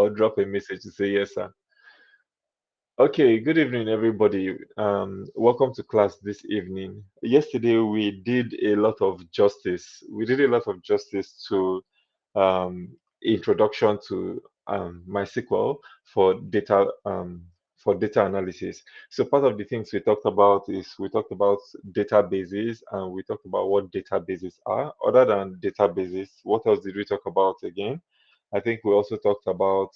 or drop a message to say yes, sir. Okay, good evening, everybody. Welcome to class this evening. Yesterday, we did a lot of justice. We did a lot of justice to introduction to MySQL for data analysis. So part of the things we talked about is we talked about databases and we talked about what databases are. Other than databases, what else did we talk about again? I think we also talked about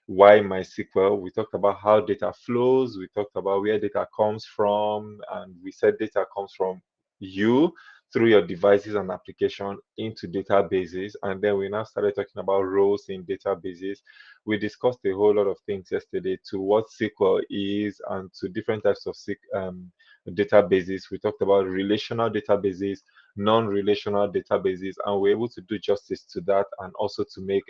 why MySQL. We talked about how data flows. We talked about where data comes from, and we said data comes from you through your devices and application into databases. And then we now started talking about roles in databases. We discussed a whole lot of things yesterday to what SQL is and to different types of databases. We talked about relational databases, non-relational databases, and we're able to do justice to that and also to make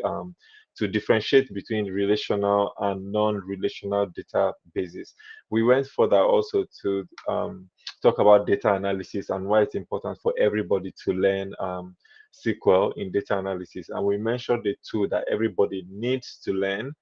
to differentiate between relational and non-relational databases. We went further also to talk about data analysis and why it's important for everybody to learn SQL in data analysis. And we mentioned the two that everybody needs to learn.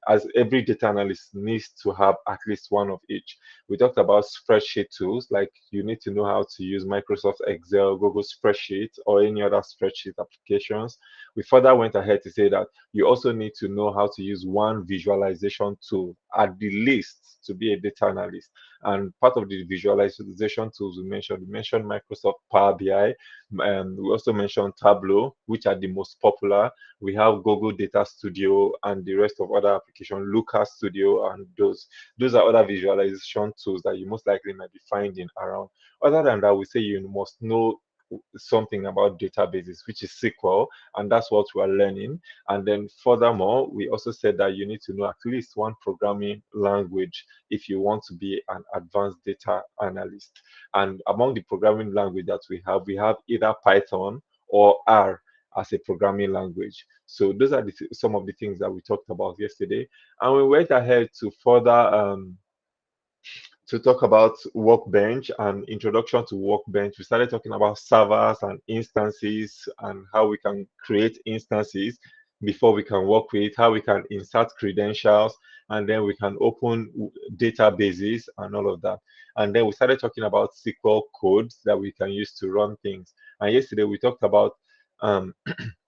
As every data analyst needs to have at least one of each. We talked about spreadsheet tools, like you need to know how to use Microsoft Excel, Google Spreadsheet, or any other spreadsheet applications. We further went ahead to say that you also need to know how to use one visualization tool at the least to be a data analyst. And part of the visualization tools we mentioned Microsoft Power BI. We also mentioned Tableau, which are the most popular. We have Google Data Studio and the rest of other applications, Looker Studio, and those are other visualization tools that you most likely might be finding around. Other than that, we say you must know something about databases, which is SQL, and that's what we're learning. And then furthermore, we also said that you need to know at least one programming language if you want to be an advanced data analyst. And among the programming language that we have either Python or R as a programming language. So those are some of the things that we talked about yesterday. And we went ahead to further to talk about Workbench and introduction to Workbench. We started talking about servers and instances and how we can create instances before we can work with, how we can insert credentials, and then we can open databases and all of that. And then we started talking about SQL codes that we can use to run things. And yesterday we talked about um,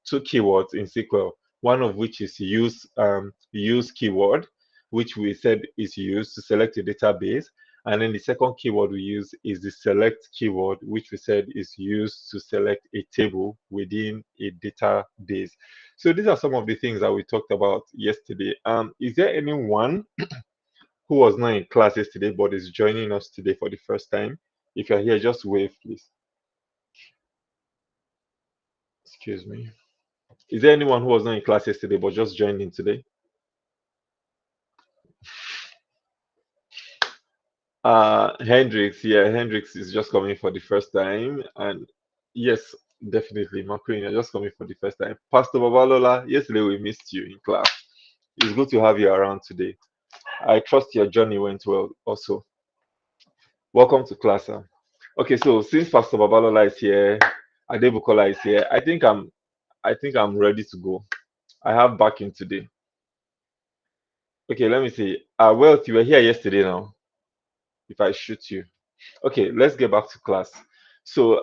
two keywords in SQL, one of which is use keyword, which we said is used to select a database. And then the second keyword we use is the select keyword, which we said is used to select a table within a database. So these are some of the things that we talked about yesterday. Is there anyone who was not in class yesterday but is joining us today for the first time? If you're here, just wave, please. Excuse me. Is there anyone who was not in class yesterday but just joined in today? Hendrix, yeah, Hendrix is just coming for the first time, and yes, definitely, McQueen, you're just coming for the first time. Pastor Babalola, yesterday we missed you in class. It's good to have you around today. I trust your journey went well. Also, welcome to class. Sir. Okay, so since Pastor Babalola is here, Adebukola is here, I think I'm ready to go. I have backing today. Okay, let me see. Well, you were here yesterday now. If I shoot you. Okay, let's get back to class. So,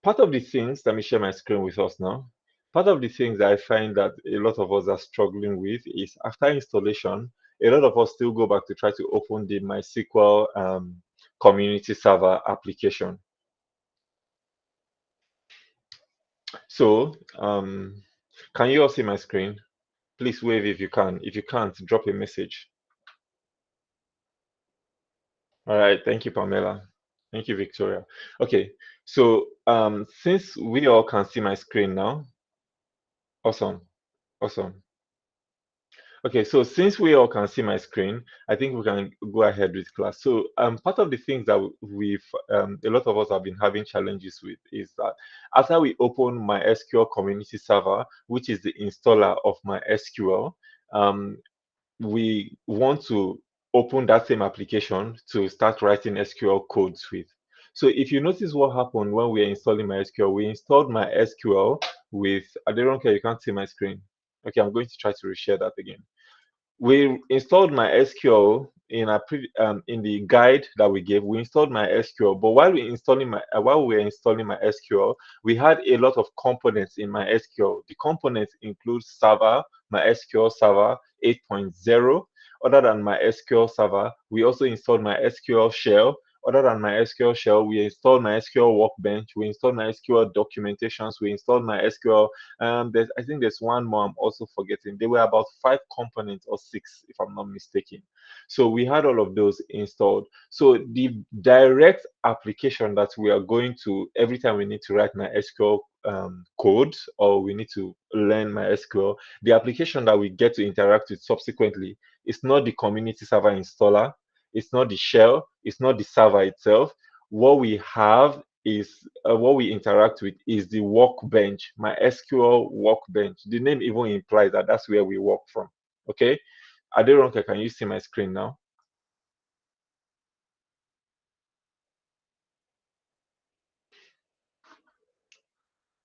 part of the things, let me share my screen with us now. Part of the things that I find that a lot of us are struggling with is after installation, a lot of us still go back to try to open the MySQL community server application. So, can you all see my screen? Please wave if you can. If you can't, drop a message. All right, thank you, Pamela. Thank you, Victoria. Okay, so since we all can see my screen now, awesome, awesome. Okay, so since we all can see my screen, I think we can go ahead with class. So part of the things that we've a lot of us have been having challenges with is that after we open my SQL community server, which is the installer of my SQL, um, we want to open that same application to start writing SQL codes with. So if you notice what happened when we are installing my SQL, we installed my SQL with, I don't care, you can't see my screen. Okay, I'm going to try to reshare that again. We installed MySQL in in the guide that we gave. We installed MySQL, but while we were installing MySQL, we had a lot of components in MySQL. The components include server, MySQL Server 8.0. Other than MySQL Server, we also installed MySQL Shell. Other than MySQL Shell, we installed MySQL Workbench. We installed MySQL documentations. We installed MySQL. I think there's one more I'm also forgetting. There were about five components or six, if I'm not mistaken. So we had all of those installed. So the direct application that we are going to every time we need to write MySQL code or we need to learn MySQL, the application that we get to interact with subsequently is not the community server installer, it's not the shell, it's not the server itself. What we have is what we interact with is the workbench, my SQL workbench. The name even implies that that's where we work from. Okay. Aderonke, can you see my screen now?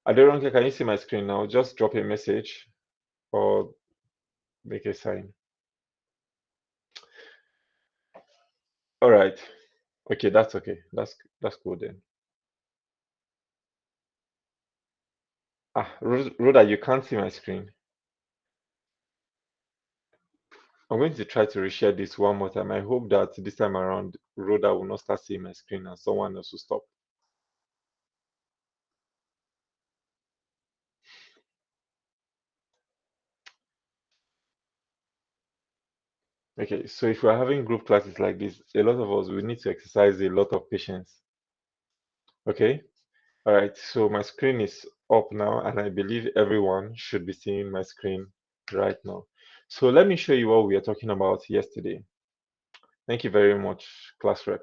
Aderonke, can you see my screen now? Just drop a message or make a sign. All right. Okay, that's okay. That's cool then. Ah, Rhoda, you can't see my screen. I'm going to try to reshare this one more time. I hope that this time around, Rhoda will not start seeing my screen and someone else will stop. Okay, so if we're having group classes like this, a lot of us we need to exercise a lot of patience. Okay, all right. So my screen is up now, and I believe everyone should be seeing my screen right now. So let me show you what we were talking about yesterday. Thank you very much, class rep.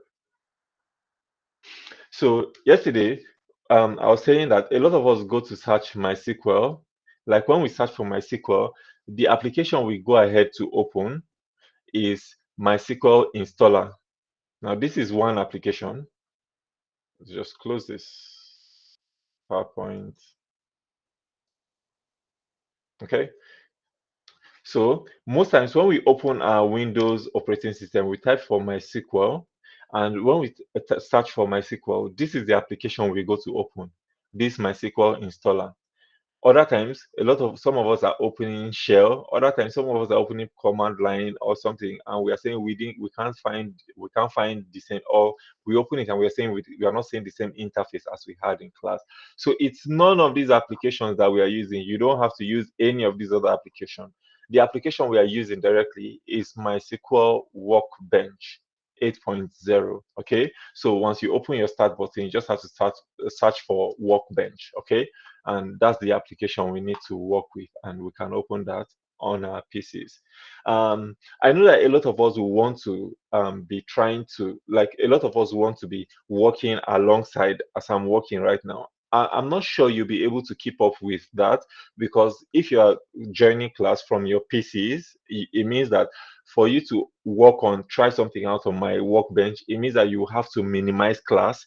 So yesterday, I was saying that a lot of us go to search MySQL. Like when we search for MySQL, the application we go ahead to open is MySQL installer. Now, this is one application. Just close this PowerPoint. Okay. So most times when we open our Windows operating system, we type for MySQL. And when we search for MySQL, this is the application we go to open. This MySQL installer. Other times, some of us are opening shell. Other times, some of us are opening command line or something, and we are saying we can't find the same. Or we open it and we are saying we are not seeing the same interface as we had in class. So it's none of these applications that we are using. You don't have to use any of these other applications. The application we are using directly is MySQL Workbench 8.0. Okay, so once you open your start button, you just have to start search for Workbench. Okay, and that's the application we need to work with, and we can open that on our PCs. I know that a lot of us will want to be trying to, like, a lot of us want to be working alongside as I'm working right now. I'm not sure you'll be able to keep up with that because if you are joining class from your PCs, it means that for you to work on, try something out on my workbench, it means that you have to minimize class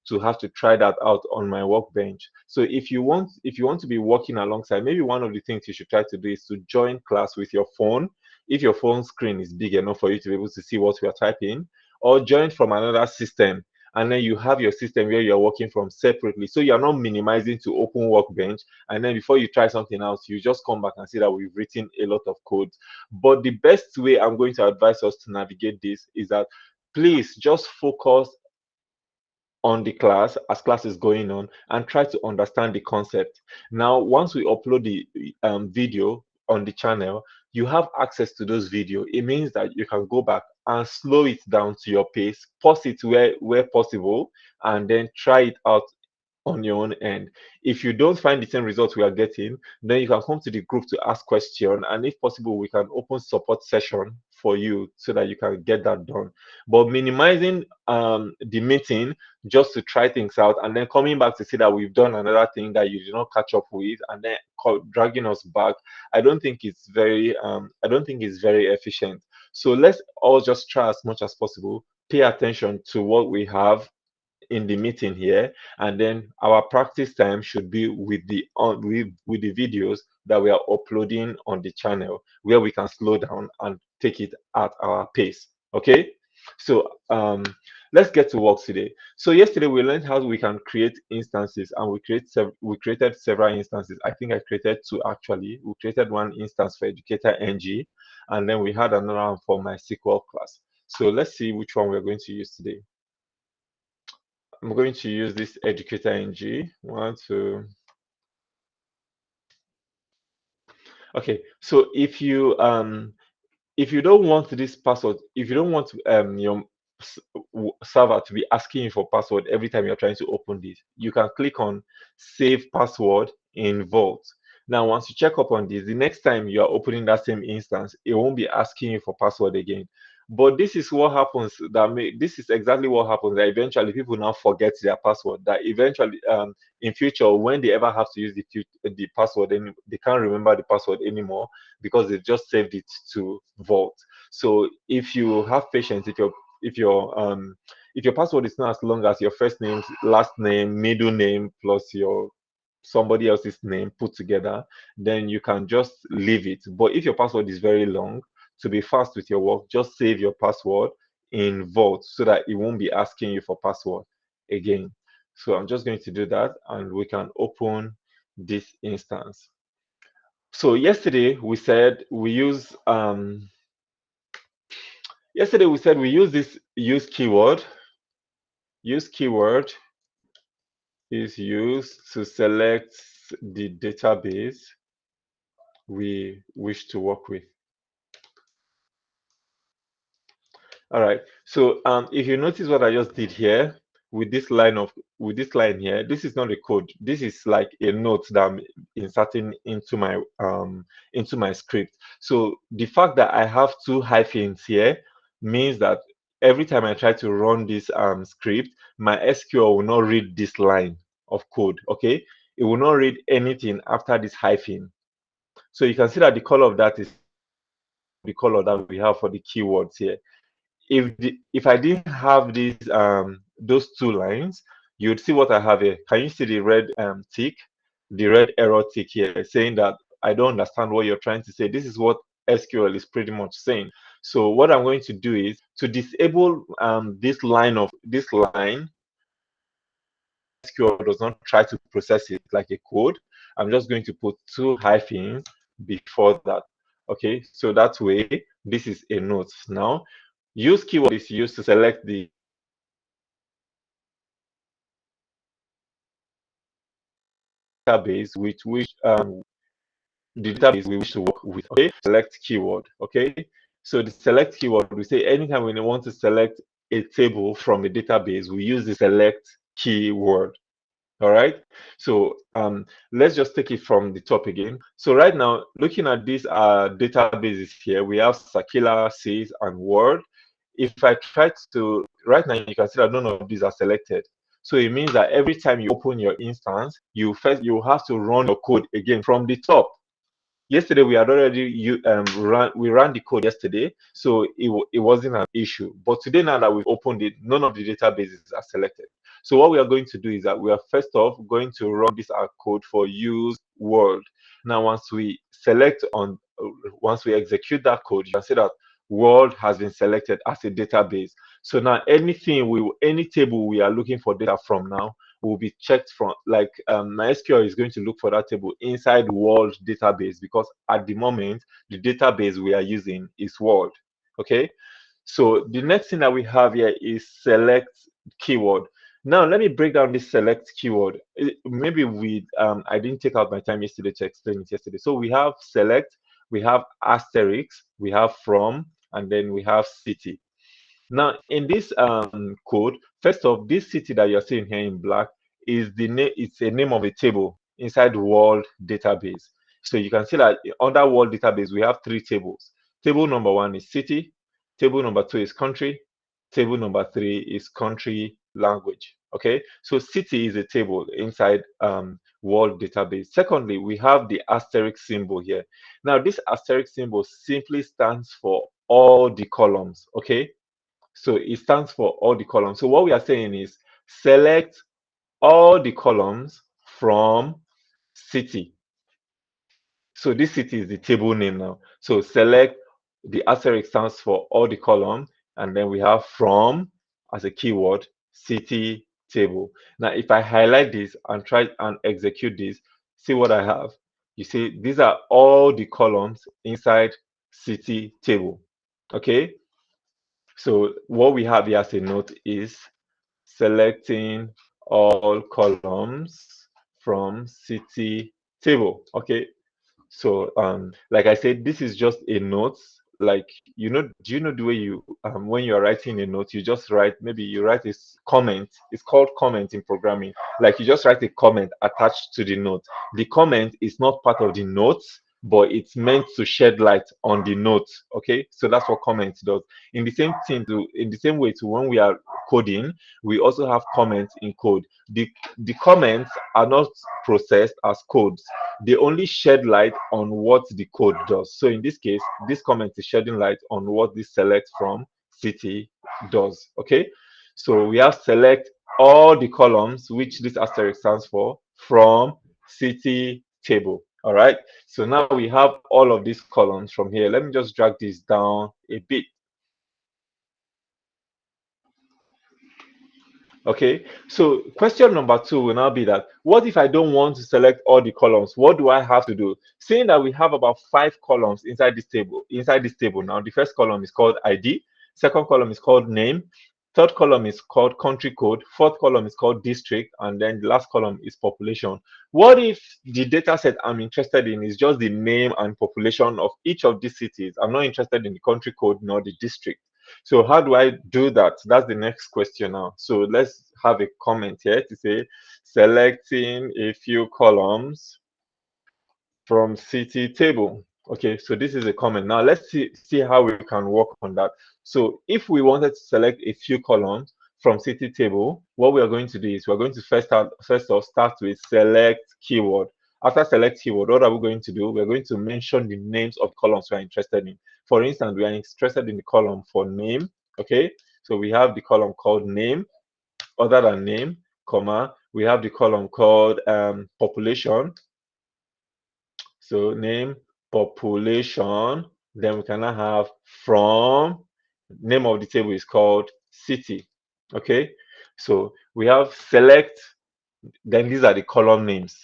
to have to try that out on my workbench. So if you want to be working alongside, maybe one of the things you should try to do is to join class with your phone. If your phone screen is big enough for you to be able to see what we are typing, or join from another system. And then you have your system where you're working from separately. So you're not minimizing to open workbench. And then before you try something else, you just come back and see that we've written a lot of code. But the best way I'm going to advise us to navigate this is that please just focus on the class as class is going on and try to understand the concept. Now, once we upload the video on the channel, you have access to those video. It means that you can go back and slow it down to your pace, pause it where possible, and then try it out on your own end. If you don't find the same results we are getting, then you can come to the group to ask question, and if possible, we can open support session for you so that you can get that done. But minimizing the meeting just to try things out and then coming back to see that we've done another thing that you did not catch up with and then dragging us back, I don't think it's very efficient. So let's all just try as much as possible, pay attention to what we have in the meeting here, and then our practice time should be with the videos that we are uploading on the channel, where we can slow down and take it at our pace. Okay, so let's get to work today. So yesterday we learned how we can create instances, and we created several instances. I think I created two actually. We created one instance for educator ng, and then we had another one for MySQL class. So let's see which one we're going to use today. I'm going to use this educator ng. One, two. Okay, so if you don't want this password, if you don't want your server to be asking you for password every time you're trying to open this, you can click on save password in Vault. Now, once you check up on this, the next time you are opening that same instance, it won't be asking you for password again. But this is what happens this is exactly what happens that eventually people now forget their password. That eventually in future, when they ever have to use the password, and they can't remember the password anymore because they just saved it to Vault. So if you have patience, if your password is not as long as your first name, last name, middle name plus your somebody else's name put together, then you can just leave it. But if your password is very long, to be fast with your work, just save your password in Vault so that it won't be asking you for password again. So I'm just going to do that, and we can open this instance. So yesterday we said we use this use keyword. Use keyword is used to select the database we wish to work with. All right. So if you notice what I just did here with this line here, this is not a code. This is like a note that I'm inserting into my script. So the fact that I have two hyphens here means that every time I try to run this script, my SQL will not read this line of code. Okay, it will not read anything after this hyphen. So you can see that the color of that is the color that we have for the keywords here. If I didn't have those two lines, you'd see what I have here. Can you see the red tick, the red error tick here, saying that I don't understand what you're trying to say? This is what SQL is pretty much saying. So what I'm going to do is to disable this line. SQL does not try to process it like a code. I'm just going to put two hyphens before that. Okay, so that way this is a note. Now, use keyword is used to select the database with which the database we wish to work with. Okay, select keyword. Okay, so the select keyword, we say anytime we want to select a table from a database, we use the select keyword. All right, so let's just take it from the top again. So right now, looking at these databases here, we have Sakila, Sys, and Word. If I try to, right now you can see that none of these are selected. So it means that every time you open your instance, you have to run your code again from the top. Yesterday we had already ran the code yesterday, so it wasn't an issue. But today, now that we've opened it, none of the databases are selected. So what we are going to do is that we are first off going to run this our code for use world. Now once we execute that code, you can see that world has been selected as a database. So now any table we are looking for data from now will be checked from, like, MySQL is going to look for that table inside world database, because at the moment the database we are using is world. Okay, so the next thing that we have here is select keyword. Now let me break down this select keyword. Maybe I didn't take out my time yesterday to explain it yesterday. So we have select, we have asterisk, we have from, and then we have city. Now, in this code, first off, this city that you're seeing here in black is the name. It's a name of a table inside world database. So you can see that under world database we have three tables. Table number one is city. Table number two is country. Table number three is country language. Okay, so city is a table inside world database. Secondly, we have the asterisk symbol here. Now, this asterisk symbol simply stands for all the columns. Okay, so it stands for all the columns. So what we are saying is select all the columns from city. So this city is the table name now. So select the asterisk stands for all the column, and then we have from as a keyword, city table. Now, if I highlight this and try and execute this, see what I have. You see, these are all the columns inside city table. Okay. So what we have here as a note is selecting all columns from city table. Okay. So, like I said, this is just a note. Like, do you know the way you, when you're writing a note, you just write, maybe you write this comment. It's called comment in programming. Like, you just write a comment attached to the note. The comment is not part of the note, but it's meant to shed light on the note. Okay, so that's what comment does. In the same way to when we are coding, we also have comments in code. The comments are not processed as codes, they only shed light on what the code does. So in this case, this comment is shedding light on what this select from city does. Okay, so we have select all the columns, which this asterisk stands for, from city table. All right, so now we have all of these columns from here. Let me just drag this down a bit. Okay, so question number two will now be that what if I don't want to select all the columns? What do I have to do? Seeing that we have about 5 columns inside this table now, the first column is called ID, second column is called name, third column is called country code, fourth column is called district, and then the last column is population. What if the data set I'm interested in is just the name and population of each of these cities? I'm not interested in the country code nor the district. So how do I do that? That's the next question now. So let's have a comment here to say selecting a few columns from city table. Okay, so this is a comment. Now let's see how we can work on that. So if we wanted to select a few columns from city table, what we are going to do is we're going to first off start with select keyword. After select keyword, what are we going to do? We're going to mention the names of columns we're interested in. For instance, we are interested in the column for name. Okay, so we have the column called name, other than name, comma. We have the column called population. So name, population, then we can now have from, name of the table is called city. Okay, so we have select, then these are the column names.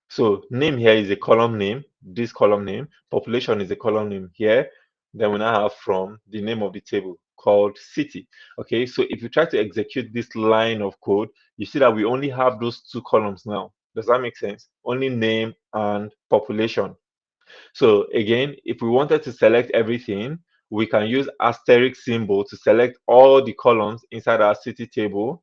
So name here is a column name, this column name, population is a column name here. Then we now have from the name of the table called city. Okay, so if you try to execute this line of code, you see that we only have those 2 columns now. Does that make sense? Only name and population. So again, if we wanted to select everything, we can use asterisk symbol to select all the columns inside our city table.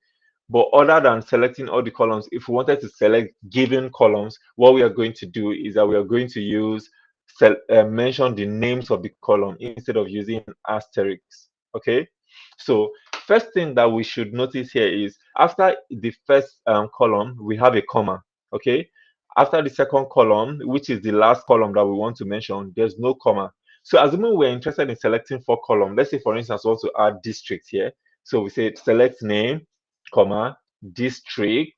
But other than selecting all the columns, if we wanted to select given columns, what we are going to do is that we are going to use mention the names of the column instead of using asterisks. Okay. So first thing that we should notice here is after the first column, we have a comma. Okay. After the second column, which is the last column that we want to mention, there's no comma. So assuming we're interested in selecting 4 columns, let's say for instance, we want to add district here. So we say select name, comma, district,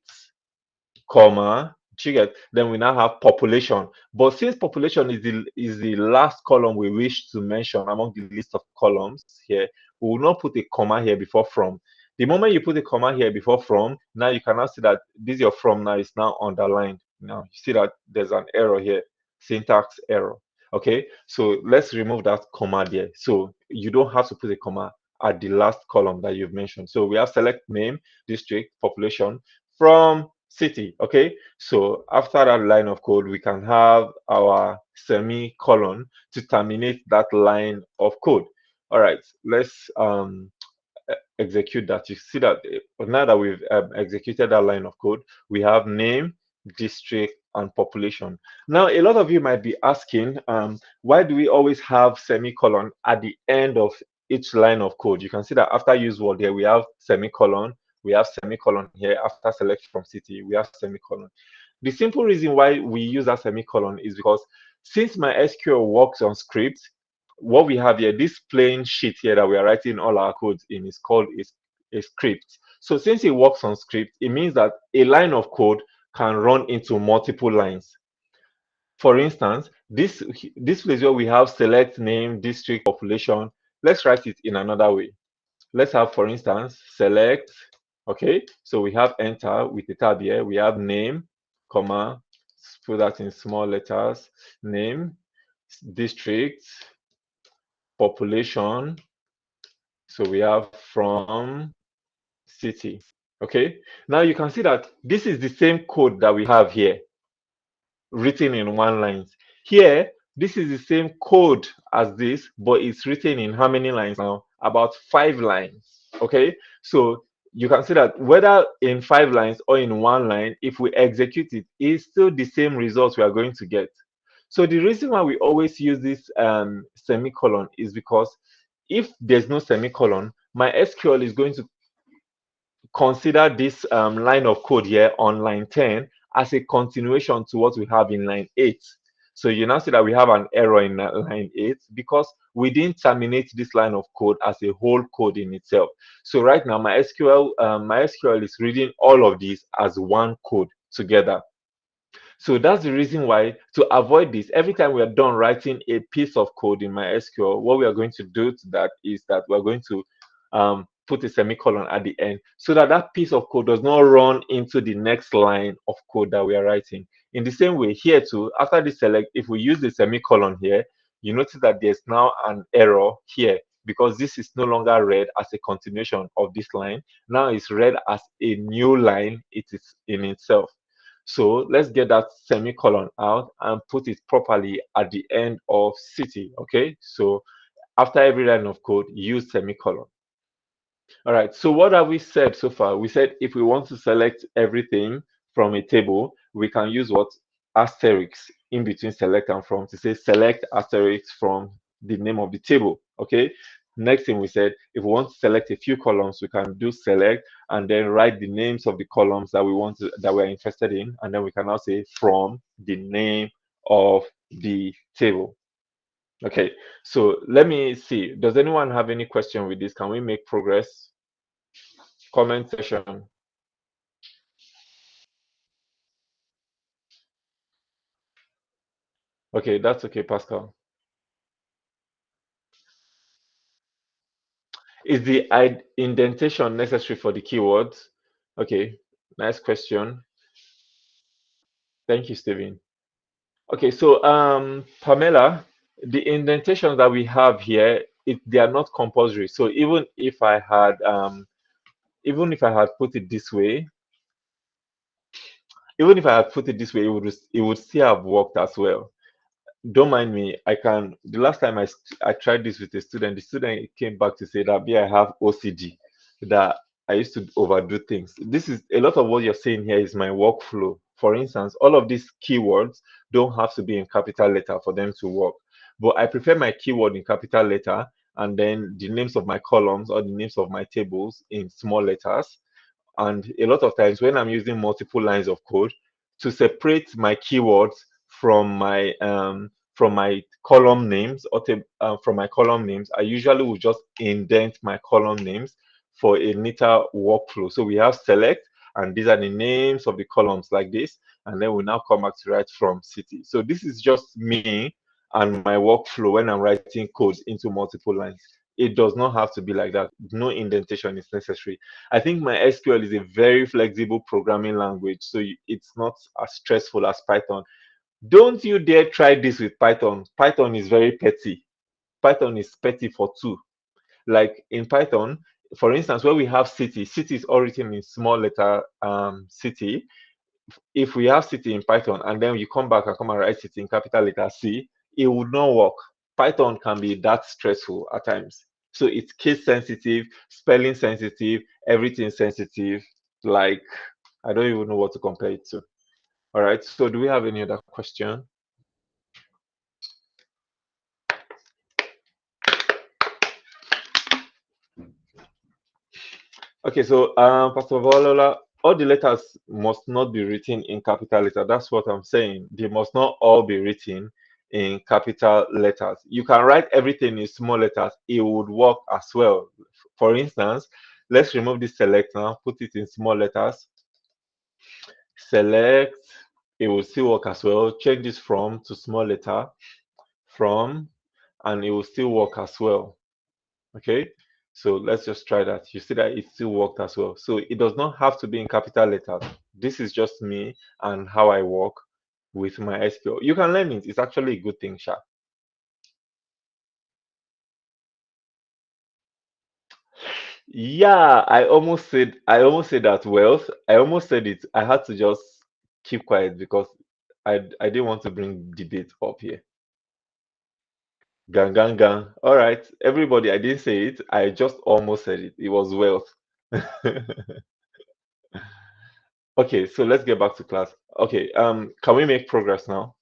comma, you get, then we now have population. But since population is the last column we wish to mention among the list of columns here, we will not put a comma here before from. The moment you put a comma here before from, now you can now see that this your from now is now underlined. Now you see that there's an error here, syntax error. Okay, so let's remove that comma there. So you don't have to put a comma at the last column that you've mentioned. So we have select name, district, population from city. Okay, so after that line of code, we can have our semicolon to terminate that line of code. All right, let's execute that. You see that now that we've executed that line of code, we have name, district, and population. Now, a lot of you might be asking, why do we always have semicolon at the end of each line of code? You can see that after use word here, we have semicolon. We have semicolon here. After select from city, we have semicolon. The simple reason why we use that semicolon is because since my SQL works on script, what we have here, this plain sheet here that we are writing all our codes in is called a script. So since it works on script, it means that a line of code can run into multiple lines. For instance, this place where we have select name, district, population, let's write it in another way. Let's have, for instance, select. Okay, so we have enter with the tab here. We have name, comma, put that in small letters, name, district, population. So we have from city. Okay, now you can see that this is the same code that we have here written in one line. Here, this is the same code as this, but it's written in how many lines now? About 5 lines. Okay, so you can see that whether in 5 lines or in one line, if we execute it, it's still the same results we are going to get. So the reason why we always use this semicolon is because if there's no semicolon, my SQL is going to consider this line of code here on line 10 as a continuation to what we have in line 8. So you now see that we have an error in line 8 because we didn't terminate this line of code as a whole code in itself. So right now my SQL is reading all of these as one code together. So that's the reason why, to avoid this, every time we are done writing a piece of code in MySQL, what we are going to do to that is that we're going to put a semicolon at the end so that that piece of code does not run into the next line of code that we are writing. In the same way, here too, after the select, if we use the semicolon here, you notice that there's now an error here because this is no longer read as a continuation of this line. Now it's read as a new line, it is in itself. So let's get that semicolon out and put it properly at the end of city. Okay, so after every line of code, use semicolon. All right, so what have we said so far? We said if we want to select everything from a table, we can use what? Asterisk in between select and from to say select asterisk from the name of the table. Okay. Next thing we said, if we want to select a few columns, we can do select and then write the names of the columns that we want to, that we're interested in, and then we can now say from the name of the table. Okay, so let me see. Does anyone have any question with this? Can we make progress? Comment section. Okay, that's okay, Pascal. Is the indentation necessary for the keywords? Okay, nice question. Thank you, Steven. Okay, so Pamela, the indentations that we have here, they are not compulsory. So even if I had put it this way, even if I had put it this way, it would still have worked as well. Don't mind me. The last time I tried this with a student, the student came back to say that, yeah, I have OCD, that I used to overdo things. This is a lot of what you're saying here is my workflow. For instance, all of these keywords don't have to be in capital letter for them to work. But I prefer my keyword in capital letter and then the names of my columns or the names of my tables in small letters. And a lot of times when I'm using multiple lines of code to separate my keywords from my column names from my column names, I usually will just indent my column names for a neater workflow. So we have select, and these are the names of the columns like this, and then we now come back to write from city. So this is just me and my workflow when I'm writing codes into multiple lines. It does not have to be like that. No indentation is necessary. I think my SQL is a very flexible programming language, so it's not as stressful as Python. Don't you dare try this with Python. Python is very petty. Python is petty for two. Like in Python, for instance, where we have city, city is all written in small letter city. If we have city in Python and then you come back and come and write it in capital letter C, it would not work. Python can be that stressful at times. So it's case sensitive, spelling sensitive, everything sensitive. Like, I don't even know what to compare it to. All right. So do we have any other question? Okay, so first of all the letters must not be written in capital letter. That's what I'm saying. They must not all be written in capital letters. You can write everything in small letters. It would work as well. For instance, let's remove this select now, put it in small letters. Select. it will still work as well. Change this from to small letter, from, and it will still work as well. Okay, so let's just try that. You see that it still worked as well. So it does not have to be in capital letters. This is just me and how I work with my SQL. You can learn it. It's actually a good thing, Sha. Yeah, I almost said that wealth. I almost said it. I had to just keep quiet because I didn't want to bring debate up here. Gang gang gang. All right, everybody, I didn't say it. I just almost said it. It was wealth. Okay, so let's get back to class. Okay, can we make progress now?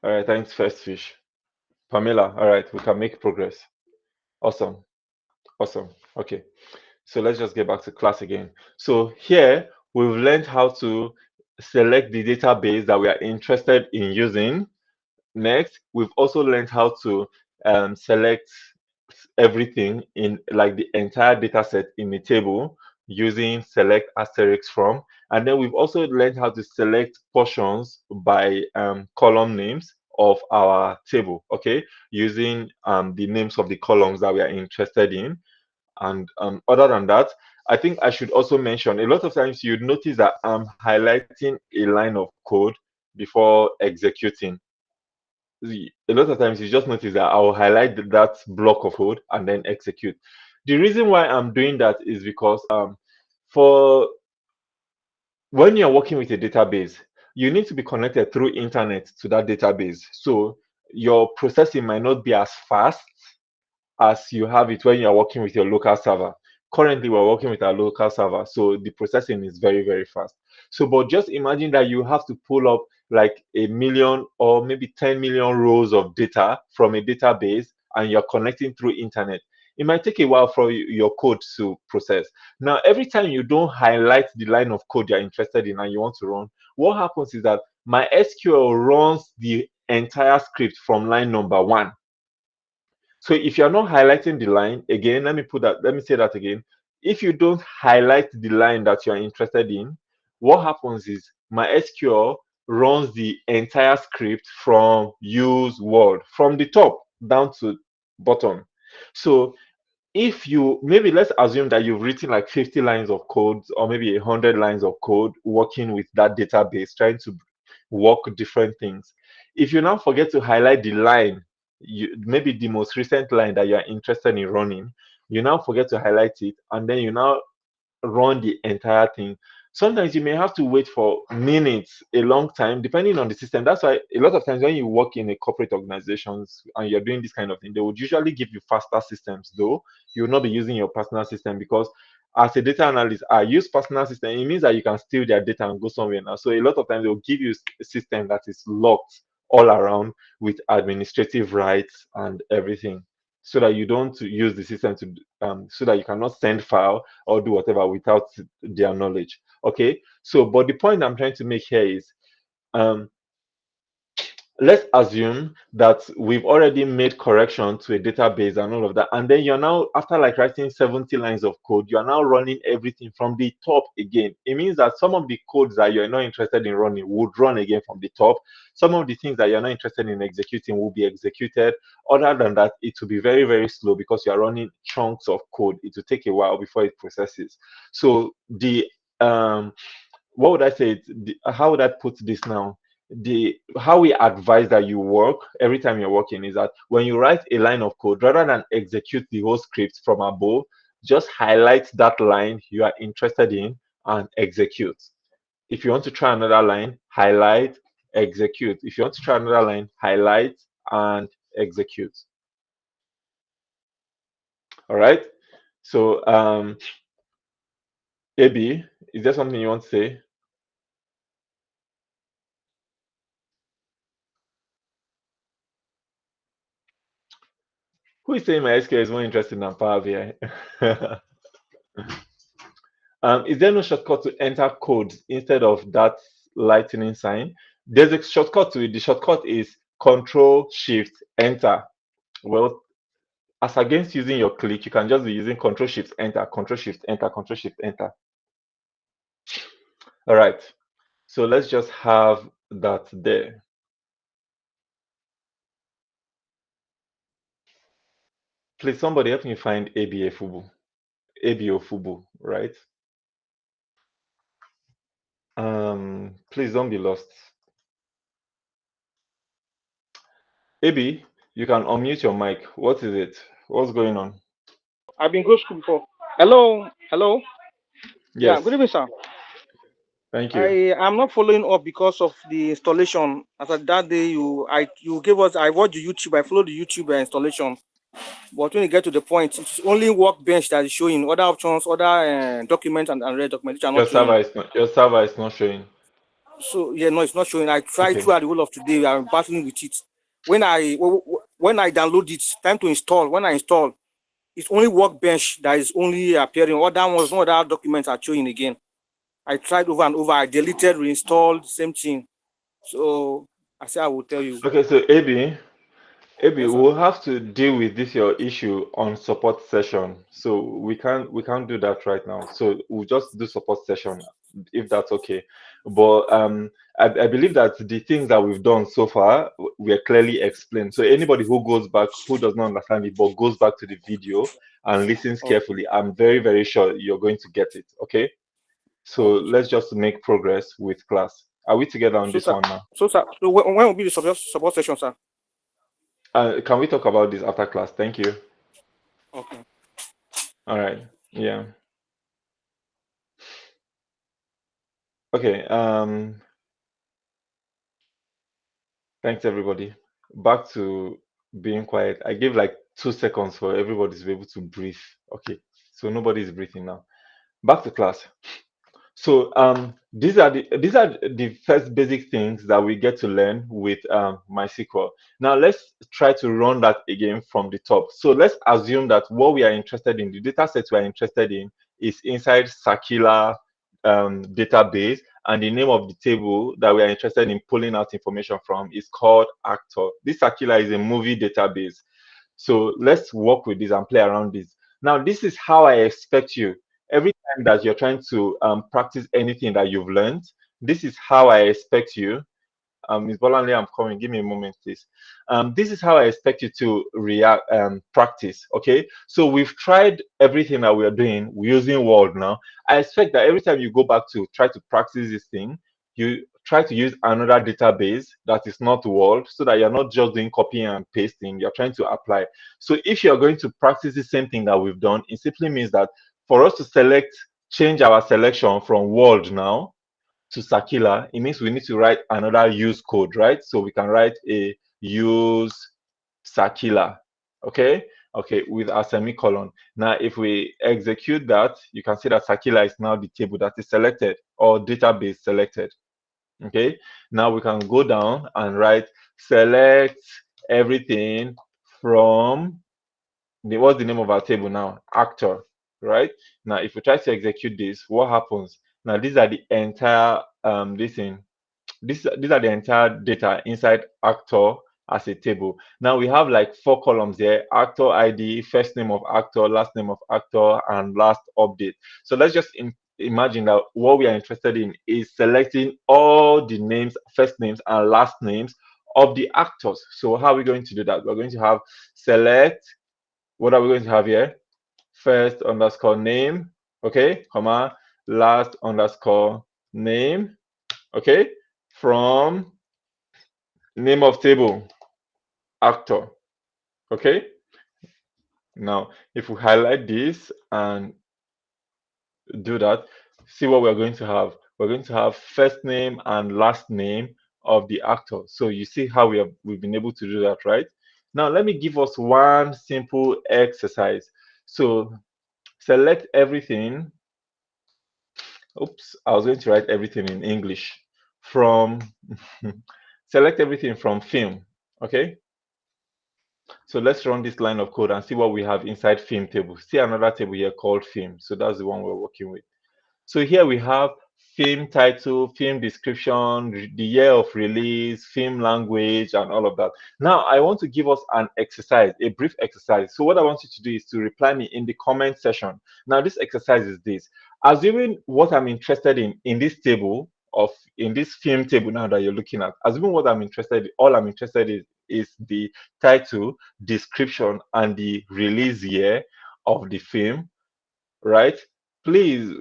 All right, thanks, first fish. Pamela, all right, we can make progress. Awesome, awesome. Okay, so let's just get back to class again. So here we've learned how to select the database that we are interested in using. Next, we've also learned how to select everything in like the entire data set in a table using select asterisk from. And then we've also learned how to select portions by column names of our table, okay, using the names of the columns that we are interested in. And other than that, I think I should also mention a lot of times you'd notice that I'm highlighting a line of code before executing. A lot of times you just notice that I'll highlight that block of code and then execute. The reason why I'm doing that is because for when you're working with a database, you need to be connected through internet to that database. So your processing might not be as fast as you have it when you're working with your local server. Currently, we're working with our local server, so the processing is very, very fast. So, but just imagine that you have to pull up like a million or maybe 10 million rows of data from a database and you're connecting through internet. It might take a while for your code to process. Now, every time you don't highlight the line of code you're interested in and you want to run, what happens is that my SQL runs the entire script from line number one. So if you're not highlighting the line, again, let me say that again. If you don't highlight the line that you're interested in, what happens is my SQL runs the entire script from use word, from the top down to bottom. So if you maybe let's assume that you've written like 50 lines of code or maybe 100 lines of code working with that database, trying to work different things. If you now forget to highlight the line, maybe the most recent line that you're interested in running, you now forget to highlight it, and then you now run the entire thing. Sometimes you may have to wait for minutes, a long time, depending on the system. That's why a lot of times when you work in a corporate organizations and you're doing this kind of thing, they would usually give you faster systems, though you will not be using your personal system because as a data analyst, I use personal system. It means that you can steal their data and go somewhere now. So a lot of times they'll give you a system that is locked all around with administrative rights and everything so that you don't use the system to so that you cannot send file or do whatever without their knowledge. Okay. So, but the point I'm trying to make here is um, let's assume that we've already made correction to a database and all of that. And then you're now, after like writing 70 lines of code, you're now running everything from the top again. It means that some of the codes that you're not interested in running would run again from the top. Some of the things that you're not interested in executing will be executed. Other than that, it will be very, very slow because you're running chunks of code. It will take a while before it processes. So the what would I say? How would I put this now? The how we advise that you work every time you're working is that when you write a line of code, rather than execute the whole script from above, just highlight that line you are interested in and execute. If you want to try another line, highlight, execute. If you want to try another line, highlight and execute. All right. So, AB, is there something you want to say? Who is saying my SQL is more interesting than Power BI? Is there no shortcut to enter code instead of that lightning sign? There's a shortcut to it. The shortcut is Control Shift Enter. Well, as against using your click, you can just be using Control Shift Enter, Control Shift Enter, Control Shift Enter. All right. So let's just have that there. Please, somebody help me find ABA Fubu. ABO Fubu, right? Please don't be lost. AB, you can unmute your mic. What is it? What's going on? I've been go school before. Hello, hello. Yeah, good Yes, evening, sir. thank you. I am not following up because of the installation. As at that day, you gave us. I watched the YouTube. I followed the YouTube installation. But when you get to the point, it's only workbench that is showing. Other options, other documents and red documents which are Your not showing. server is not your server is not showing. So yeah, no, it's not showing. I tried Okay. throughout the whole of today. I'm battling with it. When I download it, time to install. When I install, it's only workbench that is only appearing. Other ones, no other documents are showing again. I tried over and over. I deleted, reinstalled, same thing. So I said I will tell you. Okay, so AB, Yes, sir. we'll have to deal with this your issue on support session. So we can't do that right now. So we'll just do support session if that's okay. But I believe that the things that we've done so far were clearly explained. So anybody who goes back who does not understand it but goes back to the video and listens Okay. carefully, I'm very, very sure you're going to get it. Okay. So Okay, sir. let's just make progress with class. Are we together on So, this sir. one now? So when will be the support session, sir? Can we talk about this after class? Thank you. Okay. All right. Yeah. Okay. Thanks everybody. Back to being quiet. I gave like 2 seconds for everybody to be able to breathe. Okay. So nobody is breathing now. Back to class. So these are the first basic things that we get to learn with MySQL. Now let's try to run that again from the top. So let's assume that what we are interested in, the data set we are interested in, is inside Sakila database, and the name of the table that we are interested in pulling out information from is called Actor. This Sakila is a movie database. So let's work with this and play around this. Now, this is how I expect you every time that you're trying to practice anything that you've learned. This is how I expect you. Ms. Bolanle, I'm coming. Give me a moment, please. This is how I expect you to react, practice. Okay. So we've tried everything that we are doing using Word now. I expect that every time you go back to try to practice this thing, you try to use another database that is not Word, so that you're not just doing copying and pasting. You're trying to apply. So if you're going to practice the same thing that we've done, it simply means that for us to change our selection from Word now to Sakila, it means we need to write another use code, right? So we can write a use Sakila, okay? Okay, with a semicolon. Now, if we execute that, you can see that Sakila is now the table that is selected or database selected, okay? Now we can go down and write select everything from what's the name of our table now? Actor, right? Now, if we try to execute this, what happens? Now, these are the entire this thing. These are the entire data inside actor as a table. Now we have like 4 columns here: actor ID, first name of actor, last name of actor, and last update. So let's just imagine that what we are interested in is selecting all the names, first names and last names of the actors. So how are we going to do that? We're going to have select. What are we going to have here? First underscore name, okay, comma, last underscore name, okay, from name of table, actor, okay. Now, if we highlight this and do that, see what we're going to have. We're going to have first name and last name of the actor. So you see how we've been able to do that, right? Now, let me give us one simple exercise. So select everything. Oops, I was going to write everything in English. From select everything from film. Okay. So let's run this line of code and see what we have inside film table. See another table here called film. So that's the one we're working with. So here we have film title, film description, the year of release, film language, and all of that. Now, I want to give us an exercise, a brief exercise. So, what I want you to do is to reply me in the comment section. Now, this exercise is this: assuming what I'm interested in this table of in this film table now that you're looking at, assuming what I'm interested in, all I'm interested in is the title, description, and the release year of the film, right? Please,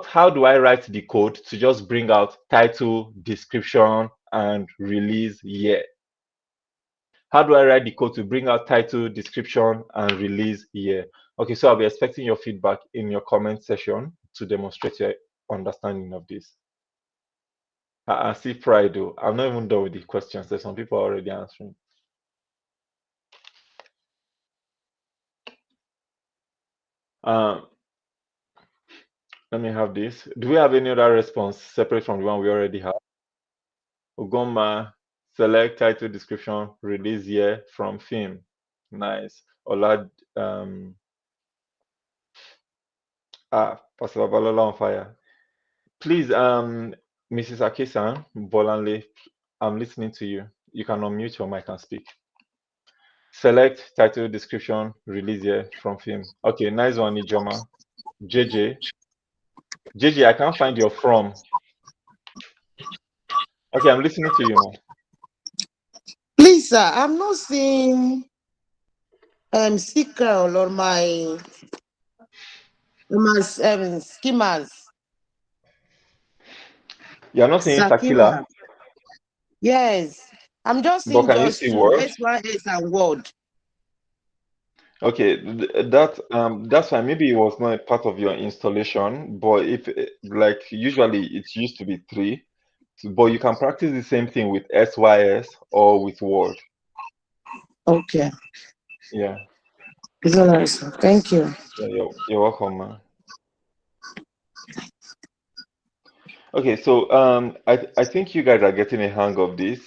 how do I write the code to just bring out title, description, and release year? How do I write the code to bring out title, description, and release year? Okay, so I'll be expecting your feedback in your comment section to demonstrate your understanding of this. I see pride though. I'm not even done with the questions. There's some people already answering. Um, Let me have this. Do we have any other response separate from the one we already have? Ugoma, select title, description, release year from film. Nice. Ola, Pastor Babalola on fire. Please, Mrs. Akisan Bolanle, I'm listening to you. You can unmute your mic and speak. Select title, description, release year from film. Okay, nice one, Ijoma. JJ. JJ, I can't find your from. Okay, I'm listening to you now. Please, sir, I'm not seeing SQL or my schemas. You're not saying Sakima. Sakila, Yes. I'm just but seeing can you just see two, word? SYS and Word. Okay, that's fine. Maybe it was not a part of your installation, but if like usually it used to be three, but you can practice the same thing with SYS or with Word. Okay. Yeah, It's all right, sir. Thank you. yeah, you're welcome, man. Okay, so I think you guys are getting a hang of this.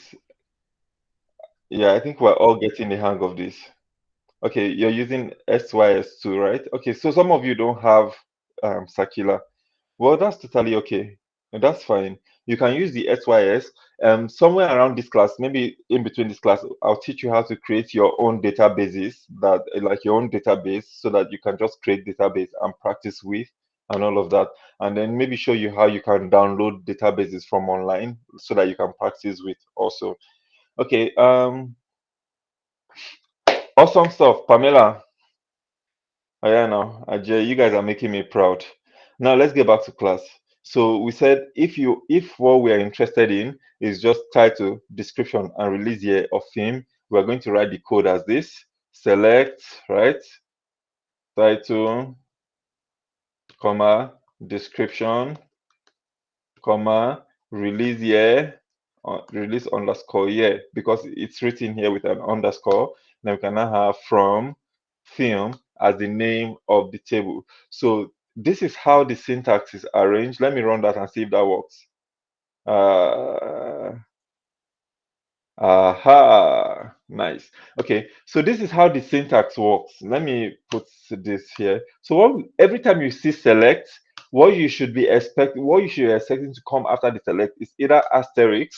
Yeah, I think we're all getting the hang of this. Okay, you're using SYS2, right? Okay, so some of you don't have Sakila. Well, that's totally okay. That's fine. You can use the SYS. Somewhere around this class, maybe in between this class, I'll teach you how to create your own databases like your own database, so that you can just create database and practice with and all of that. And then maybe show you how you can download databases from online so that you can practice with also. Okay. Awesome stuff, Pamela. Oh, yeah, now, Ajay, you guys are making me proud. Now let's get back to class. So we said if what we are interested in is just title, description, and release year of film, we are going to write the code as this. Select, right? Title, comma, description, comma, release year, release underscore year, because it's written here with an underscore. Then we can now have from film as the name of the table. So this is how the syntax is arranged. Let me run that and see if that works. Uh, Aha, nice. Okay, so this is how the syntax works. Let me put this here. So every time you see select, what you should be expecting to come after the select is either asterisk,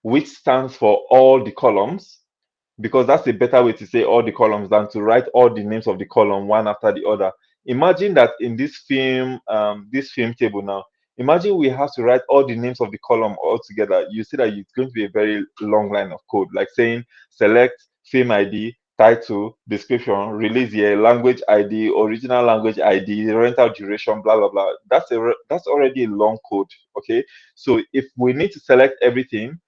which stands for all the columns, because that's a better way to say all the columns than to write all the names of the column one after the other. Imagine that in this film table now, imagine we have to write all the names of the column all together. You see that it's going to be a very long line of code, like saying select film ID, title, description, release year, language ID, original language ID, rental duration, blah blah blah. That's already a long code. Okay, so if we need to select everything,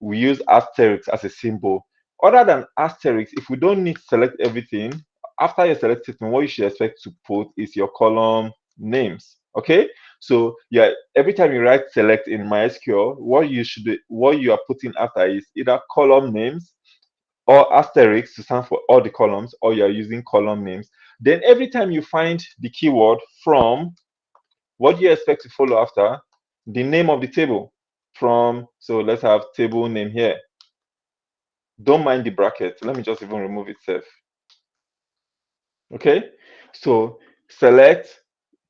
we use asterisk as a symbol. Other than asterisk, if we don't need to select everything, after you select statement, what you should expect to put is your column names. Okay, so yeah, every time you write select in MySQL, what you are putting after is either column names or asterisk to stand for all the columns, or you are using column names. Then every time you find the keyword from, what do you expect to follow after? The name of the table. From, so let's have table name here. Don't mind the bracket. Let me just even remove itself. Okay, so select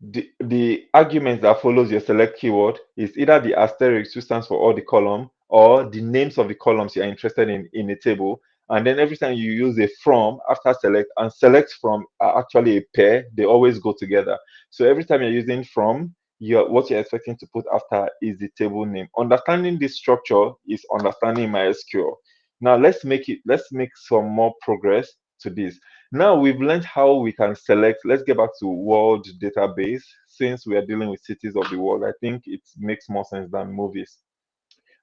the argument that follows your select keyword is either the asterisk, which stands for all the column, or the names of the columns you're interested in a table. And then every time you use a from after select, and select from are actually a pair, they always go together. So every time you're using from, what you're expecting to put after is the table name. Understanding this structure is understanding MySQL. Now let's make some more progress to this. Now we've learned how we can select. Let's get back to world database. Since we are dealing with cities of the world, I think it makes more sense than movies.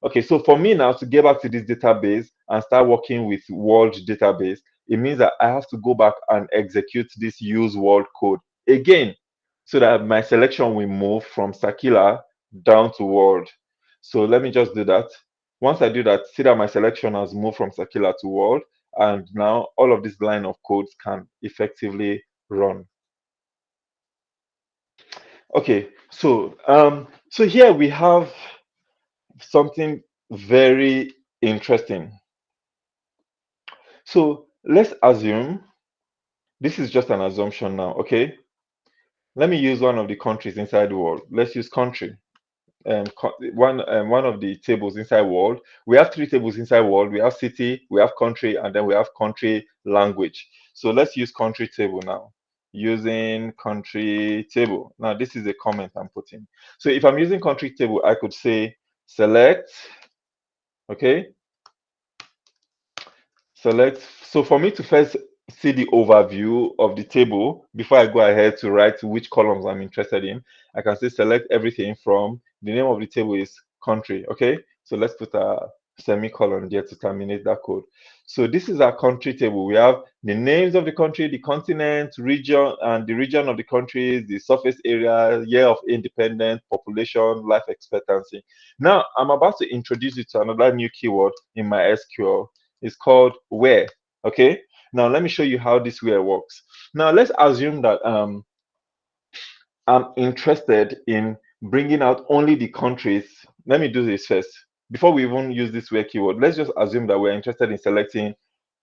Okay, so for me now to get back to this database and start working with world database, it means that I have to go back and execute this use world code again, so that my selection will move from Sakila down to world. So let me just do that. Once I do that, see that my selection has moved from Sakila to world, and now all of this line of codes can effectively run. Okay, so here we have something very interesting. So let's assume, this is just an assumption now, okay? Let me use one of the countries inside the world. Let's use country. One of the tables inside world. We have three tables inside world. We have city, we have country, and then we have country language. So let's use country table now. Using country table. Now this is a comment I'm putting. So if I'm using country table, I could say select, okay, select. So for me to first see the overview of the table before I go ahead to write which columns I'm interested in, I can say select everything from the name of the table is country. Okay, so let's put a semicolon there to terminate that code. So this is our country table. We have the names of the country, the continent, region, and the region of the countries, the surface area, year of independence, population, life expectancy. Now I'm about to introduce you to another new keyword in my SQL. It's called where. Okay, now let me show you how this where works. Now let's assume that I'm interested in bringing out only the countries. Let me do this first before we even use this where keyword. Let's just assume that we're interested in selecting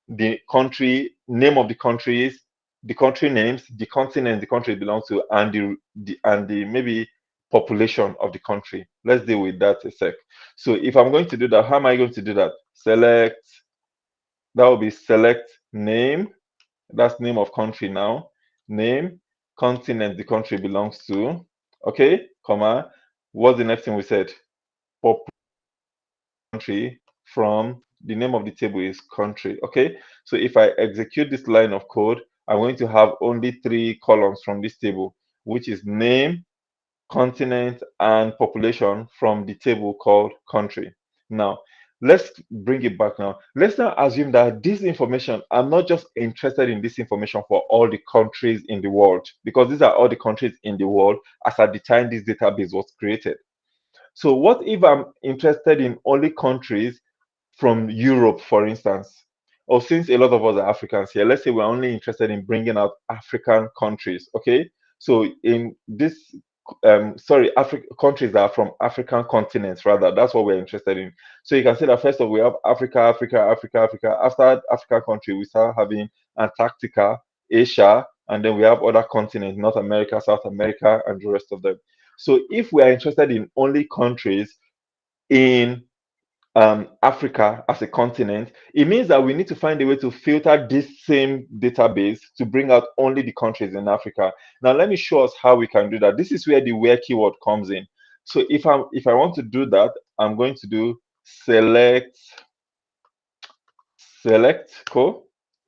the country name of the countries, the country names, the continent the country belongs to, and the maybe population of the country. Let's deal with that a sec. So if I'm going to do that, how am I going to do that? Select, that will be select name, that's name of country now, name, continent the country belongs to, okay, comma, what's the next thing we said? Pop country from the name of the table is country, okay. So if I execute this line of code, I'm going to have only three columns from this table, which is name, continent, and population from the table called country. Now, let's bring it back now. Let's now assume that this information, I'm not just interested in this information for all the countries in the world, because these are all the countries in the world as at the time this database was created. So what if I'm interested in only countries from Europe, for instance? Or since a lot of us are Africans here, let's say we're only interested in bringing out African countries, okay? So in this, sorry, countries that are from African continents, rather, that's what we're interested in. So you can say that first of all, we have Africa, Africa, Africa, Africa. After Africa country, we start having Antarctica, Asia, and then we have other continents, North America, South America, and the rest of them. So if we are interested in only countries in Africa as a continent, it means that we need to find a way to filter this same database to bring out only the countries in Africa. Now, let me show us how we can do that. This is where the where keyword comes in. So if I want to do that, I'm going to do select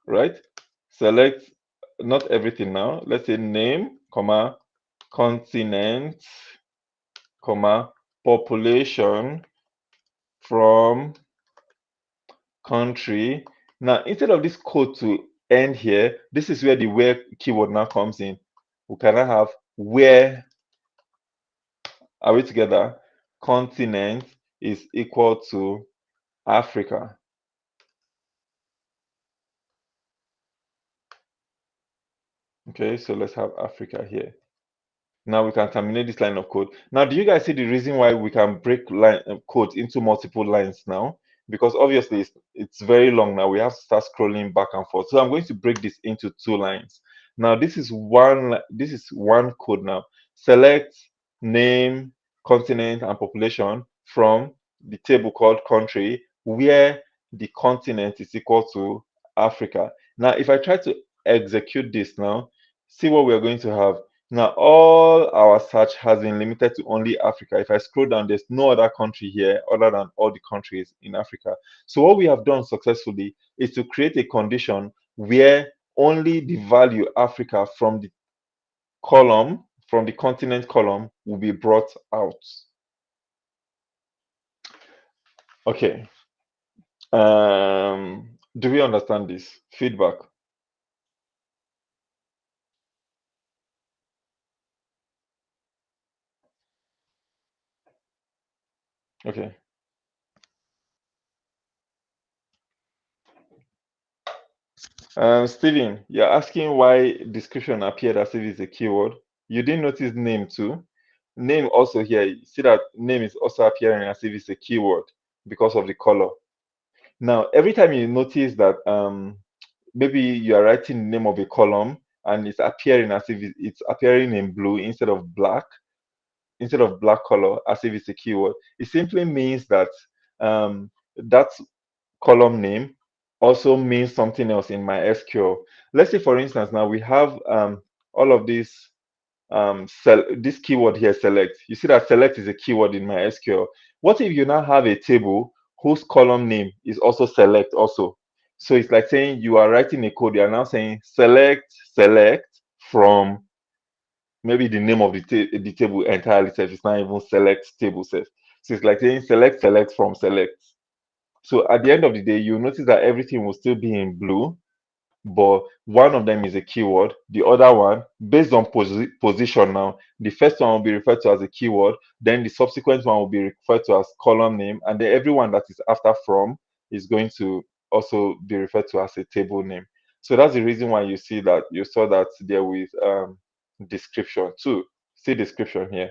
right? Select not everything now. Let's say name, comma, continent, comma, population from country. Now, instead of this code to end here, this is where the where keyword now comes in. We can now have where, are we together? Continent is equal to Africa. Okay, so let's have Africa here. Now we can terminate this line of code. Now, do you guys see the reason why we can break line code into multiple lines now? Because obviously it's very long now. We have to start scrolling back and forth. So I'm going to break this into two lines. Now this is one code now. select name, continent, and population from the table called country, where the continent is equal to Africa. Now, if I try to execute this now, see what we're going to have. Now, all our search has been limited to only Africa. If I scroll down, there's no other country here other than all the countries in Africa. So, what we have done successfully is to create a condition where only the value Africa from the column, from the continent column, will be brought out. Okay. Do we understand this? Feedback. Okay. Steven, you're asking why description appeared as if it's a keyword. You didn't notice name too. Name also here, you see that name is also appearing as if it's a keyword because of the color. Now, every time you notice that maybe you are writing the name of a column and it's appearing as if it's appearing in blue instead of black color, as if it's a keyword, it simply means that that column name also means something else in MySQL. Let's say, for instance, now we have all of these this keyword here, select. You see that select is a keyword in MySQL. What if you now have a table whose column name is also select also? So it's like saying you are writing a code, you are now saying select from maybe the name of the table entirely self. It's not even select table self. So it's like saying select from select. So at the end of the day, you notice that everything will still be in blue, but one of them is a keyword. The other one, based on position now, the first one will be referred to as a keyword, then the subsequent one will be referred to as column name, and then everyone that is after from is going to also be referred to as a table name. So that's the reason why you saw that there with description too. See description here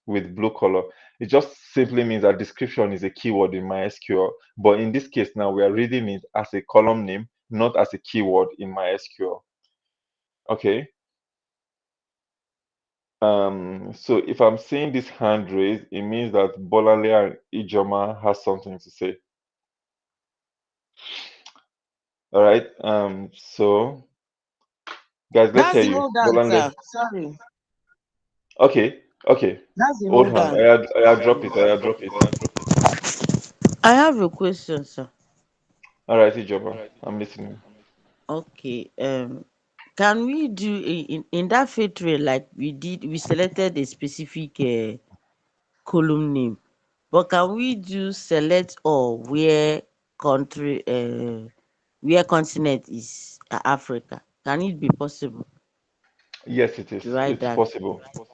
with blue color. It just simply means that description is a keyword in MySQL. But in this case now, we are reading it as a column name, not as a keyword in MySQL. Okay. So if I'm seeing this hand raised, it means that Bolale and Ijoma has something to say. All right. So guys, let's That's hear the you. old Bolale. answer. Sorry. Okay. Okay. That's the Old old hand. answer. I had drop it. I had drop it. I have a question, sir. All right, Ijoma. I'm listening. Okay. Can we do in that filtering like we did? We selected a specific column name, but can we do select all country where continent is Africa? Can it be possible Yes, it to is. write It's that? possible. Okay.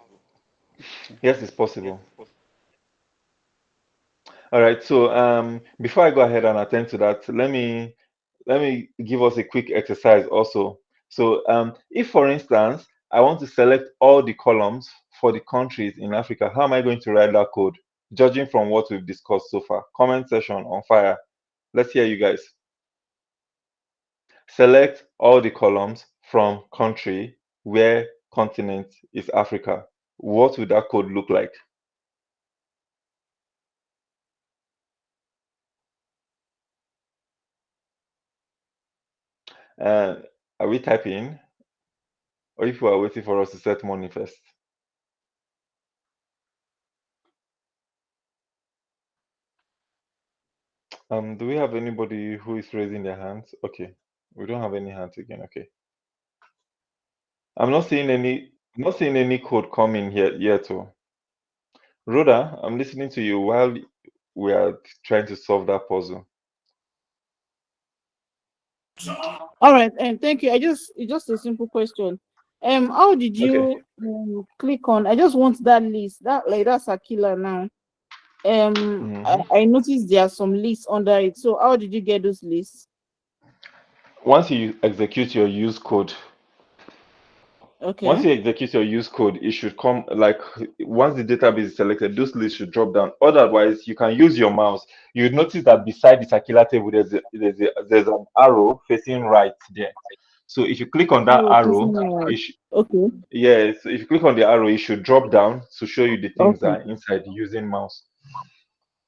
Yes, it's possible. All right. So before I go ahead and attend to that, let me give us a quick exercise also. So if for instance I want to select all the columns for the countries in Africa, how am I going to write that code? Judging from what we've discussed so far. Comment section on fire. Let's hear you guys. Select all the columns from country where continent is Africa. What would that code look like? Uh, are we typing? Or if you are waiting for us to set money first? Do we have anybody who is raising their hands? Okay, we don't have any hands again. Okay, I'm not seeing any code coming here yet. Oh, Rhoda, I'm listening to you while we are trying to solve that puzzle. All right, and thank you. It's just a simple question. How did Okay. you click on? I just want that list. That's a killer now. Mhm. I noticed there are some lists under it. So how did you get those lists? Once you execute your use code, Okay. once you execute your use code, it should come like once the database is selected, those lists should drop down. Otherwise, you can use your mouse. You'd notice that beside the circular table, there's an arrow facing right there. So if you click on that Oh, arrow, Christmas. it Okay. yes, if you click on the arrow, it should drop down to show you the things that Okay. are inside using mouse.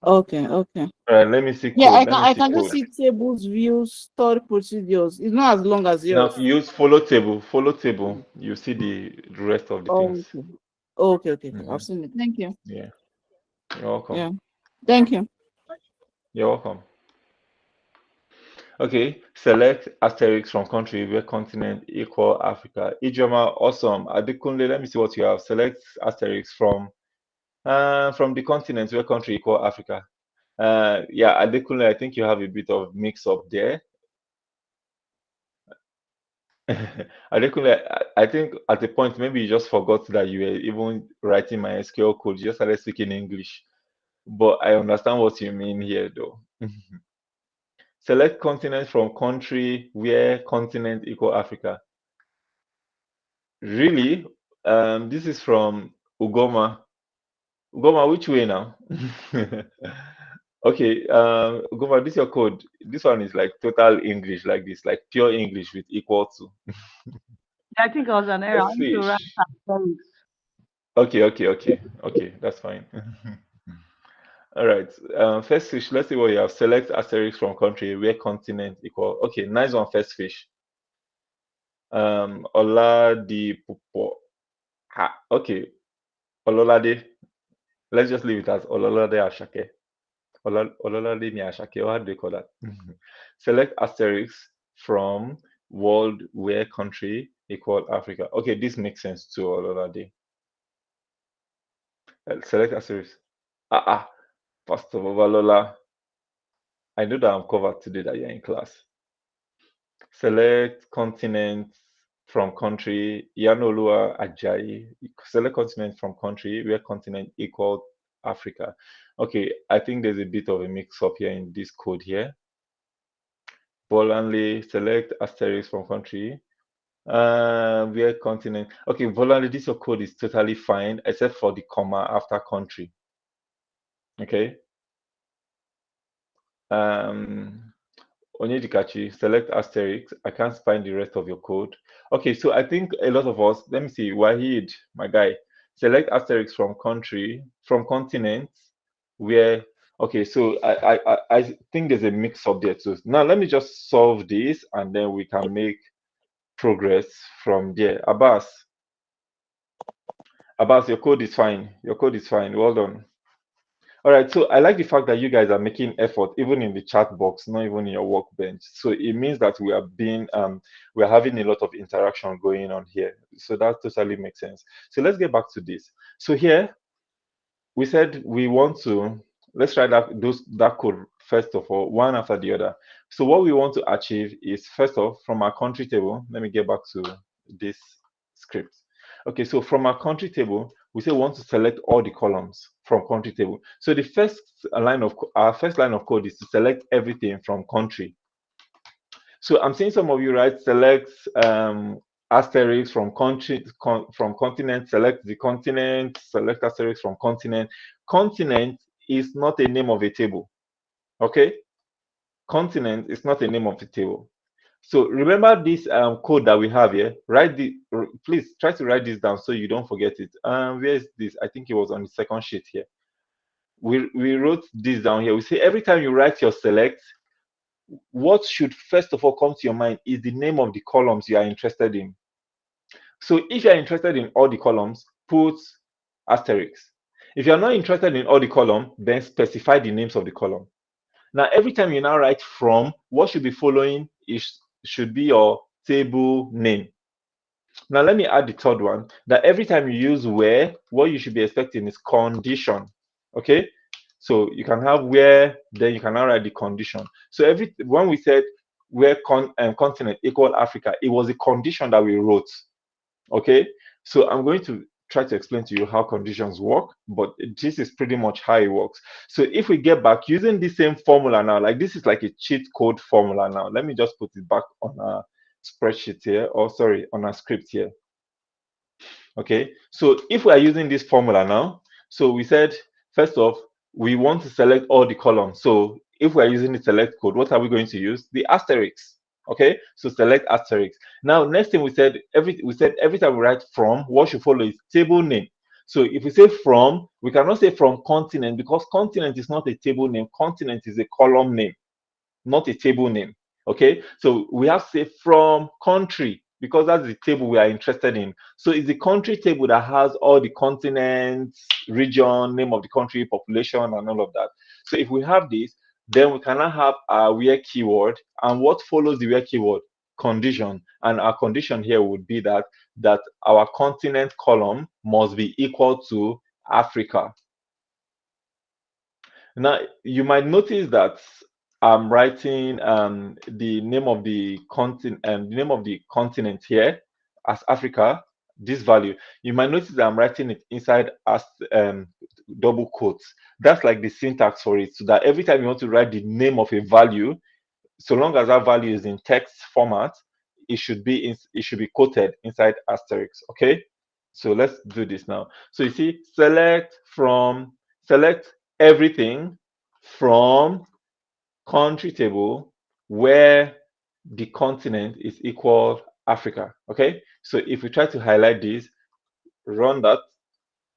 Okay. Okay. All right, let me see Yeah, code. I Let can me I see can just code. see tables, views, stored procedures. It's not as long as Now yours. use follow table. Follow table. You see the rest of the things. Oh, okay. Okay, okay, okay. Hmm. I've seen it. Thank you. Yeah, you're welcome. Yeah. Thank you. You're welcome. Okay, select asterisk from country where continent equal Africa. Ijoma, awesome. Adekunle, let me see what you have. Select asterisk from the continent where country equal Africa. Yeah, Adekunle, I think you have a bit of mix up there. Adekunle, I think at a point maybe you just forgot that you were even writing MySQL code. You just started speaking English. But I understand what you mean here though. Select continent from country where continent equal Africa. Really? This is from Ugoma. Ugoma, which way now? Okay, Ugoma, this is your code. This one is like total English, like this, like pure English with equal to. I think I was an error. I Let's want to write fish. asterisk. Okay, that's fine. All right. First fish, let's see what you have. Select asterisk from country where continent equal. Okay, nice one, first fish. Ola di Pupo. Okay, Ololade. Let's just leave it as Ololade Ashake. Ololade ni Ashake, or how do they call that? Select asterisk from world where country equal Africa. Okay, this makes sense to Ololade. Select asterisk. Pastor Babalola. I know that I'm covered today that you're in class. Select continent from country. Yanolua Ajayi. Select continent from country where continent equal Africa. Okay, I think there's a bit of a mix up here in this code here. Bolanle, select asterisk from country. Where continent. Okay, Bolanle, this your code is totally fine except for the comma after country. Okay. Onyedikachi, select asterisk. I can't find the rest of your code. Okay, so I think a lot of us, let me see, Wahid, my guy, select asterisk from country, from continent, where, okay, so I think there's a mix up there too. Now, let me just solve this and then we can make progress from there. Abbas, your code is fine. Your code is fine. Well done. All right, so I like the fact that you guys are making effort, even in the chat box, not even in your workbench. So it means that we're having a lot of interaction going on here. So that totally makes sense. So let's get back to this. So here we said we want to let's try that code first of all, one after the other. So what we want to achieve is first off from our country table. Let me get back to this script. Okay, so from our country table, we say we want to select all the columns from country table. So the our first line of code is to select everything from country. So I'm seeing some of you right select asterisk from from continent, select the continent, select asterisk from continent. Continent is not a name of a table. Okay, continent is not a name of a table. So remember this code that we have here. Please try to write this down so you don't forget it. Where is this? I think it was on the second sheet here. We wrote this down here. We say every time you write your select, what should first of all come to your mind is the name of the columns you are interested in. So if you're interested in all the columns, put asterisks. If you're not interested in all the column, then specify the names of the column. Now, every time you now write from, what should be following should be your table name. Now, let me add the third one, that every time you use where, what you should be expecting is condition. Okay? So you can have where, then you can now write the condition. So when we said where continent equal Africa, it was a condition that we wrote. Okay, so I'm going to try to explain to you how conditions work, but this is pretty much how it works. So if we get back using the same formula now, like this is like a cheat code formula now. Let me just put it back on our spreadsheet here, or sorry, on our script here. Okay, so if we are using this formula now, so we said, first off, we want to select all the columns. So if we are using the select code, what are we going to use? The asterisks. Okay, so select asterisk. Now, next thing every time we write from, what should follow is table name. So if we say from, we cannot say from continent because continent is not a table name. Continent is a column name, not a table name. Okay, so we have to say from country because that's the table we are interested in. So it's the country table that has all the continents, region, name of the country, population, and all of that. So if we have this, then we cannot have our where keyword, and what follows the where keyword? Condition. And our condition here would be that our continent column must be equal to Africa. Now, you might notice that I'm writing the name of the continent here as Africa, this value. You might notice that I'm writing it inside as double quotes. That's like the syntax for it, so that every time you want to write the name of a value, so long as that value is in text format, it should be quoted inside asterisk. Okay, so let's do this now. So you see, select everything from country table where the continent is equal Africa. Okay, so if we try to highlight this, run that,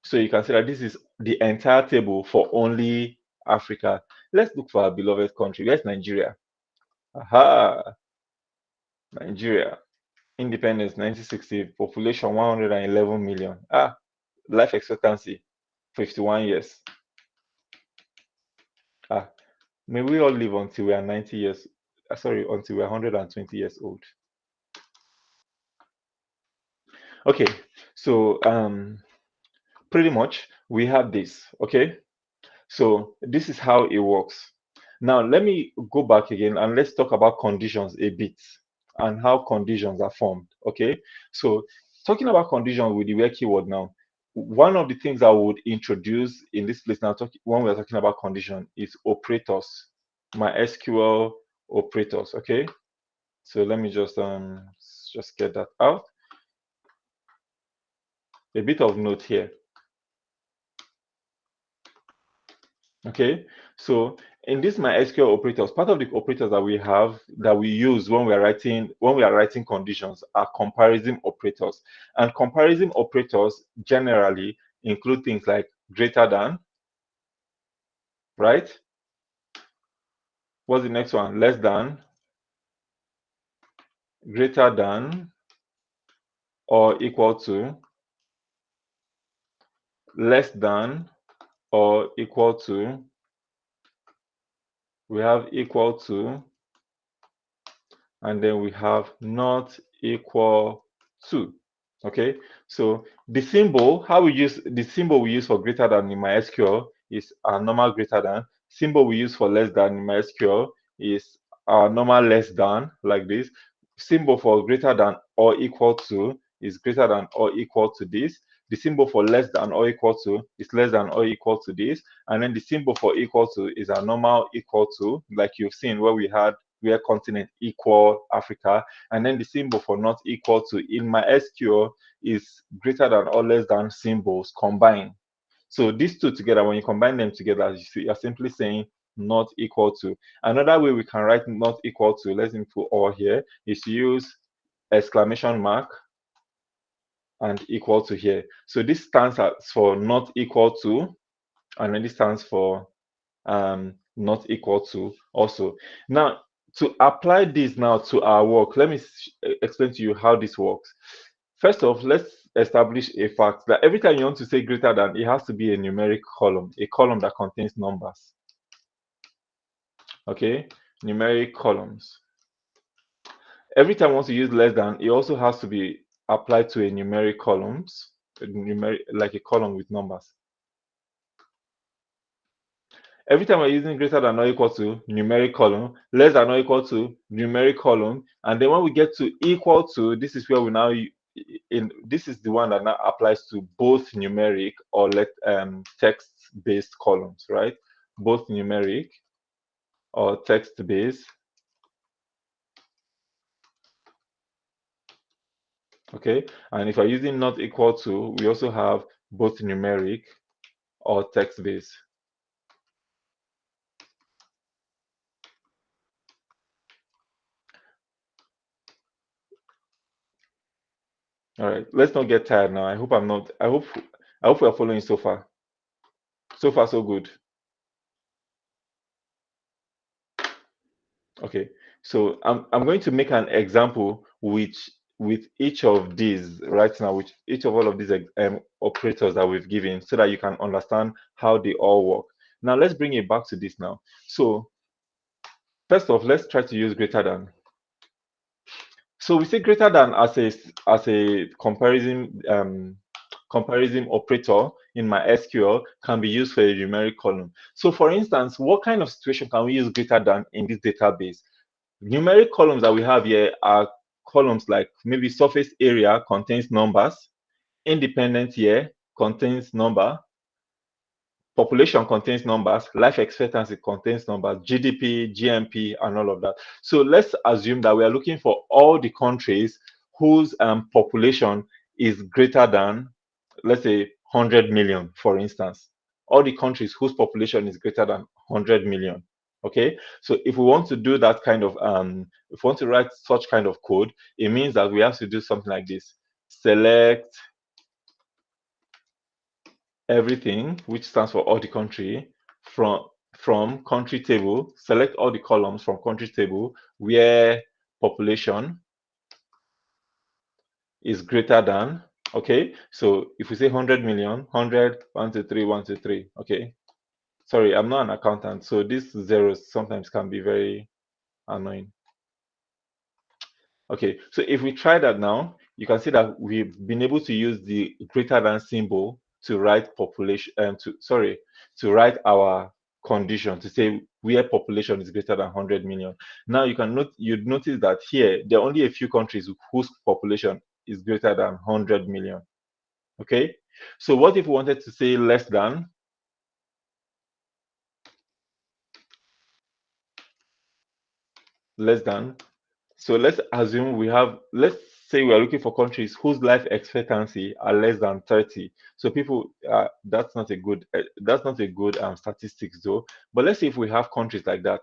so you can see that this is the entire table for only Africa. Let's look for our beloved country. Where's Nigeria? Aha, Nigeria. Independence 1960, population 111 million. Life expectancy 51 years. May we all live until we are 90 years. Sorry, until we are 120 years old. Okay, so pretty much we have this. Okay, so this is how it works. Now let me go back again and let's talk about conditions a bit and how conditions are formed. Okay, so talking about conditions with the where keyword now, one of the things I would introduce in this place now, when we're talking about condition, is operators. MySQL operators. Okay, so let me just get that out. A bit of note here. Okay, so in this MySQL operators, part of the operators that we use when we are writing conditions are comparison operators. And comparison operators generally include things like greater than, right? What's the next one? Less than, greater than, or equal to, less than, or equal to. We have equal to, and then we have not equal to. Okay, so the symbol, how we use the symbol we use for greater than in MySQL is our normal greater than. Symbol we use for less than in MySQL is our normal less than, like this. Symbol for greater than or equal to is greater than or equal to this. The symbol for less than or equal to is less than or equal to this. And then the symbol for equal to is our normal equal to, like you've seen where we had where continent equal Africa. And then the symbol for not equal to in MySQL is greater than or less than symbols combined. So these two together, when you combine them together, you're simply saying not equal to. Another way we can write not equal to, let's put all here, is to use exclamation mark and equal to here. So this stands for not equal to, and then this stands for not equal to also. Now, to apply this now to our work, let me explain to you how this works. First off, let's establish a fact that every time you want to say greater than, it has to be a numeric column, a column that contains numbers. Okay, numeric columns. Every time you want to use less than, it also has to be applied to a numeric columns, like a column with numbers. Every time we're using greater than or equal to numeric column, less than or equal to numeric column, and then when we get to equal to, this is where we now this is the one that now applies to both numeric or text-based columns, right? Both numeric or text-based. Okay, and if we're using not equal to, we also have both numeric or text-based. All right, let's not get tired now. I hope I'm not. I hope we are following so far. So far, so good. Okay, so I'm going to make an example which with each of these right now, with each of all of these operators that we've given, so that you can understand how they all work. Now let's bring it back to this now. So first off, let's try to use greater than. So we say greater than as a comparison operator in my SQL can be used for a numeric column. So for instance, what kind of situation can we use greater than in this database? Numeric columns that we have here are columns like maybe surface area contains numbers, independent year contains number, population contains numbers, life expectancy contains numbers, GDP, GMP, and all of that. So let's assume that we are looking for all the countries whose population is greater than, let's say, 100 million, for instance. All the countries whose population is greater than 100 million. Okay, so if we want to do that kind of, if we want to write such kind of code, it means that we have to do something like this: select everything, which stands for all the country, from country table, select all the columns from country table where population is greater than. Okay, so if we say 100 million, 100, 1, 2, 3, 1, 2, 3. Okay, sorry, I'm not an accountant, so these zeros sometimes can be very annoying. Okay, so if we try that now, you can see that we've been able to use the greater than symbol to write population, to write our condition, to say where population is greater than 100 million. Now you'd notice that here there are only a few countries whose population is greater than 100 million. Okay, so what if we wanted to say less than? Less than. So let's assume let's say we are looking for countries whose life expectancy are less than 30. So people, that's not a good statistics though. But let's say if we have countries like that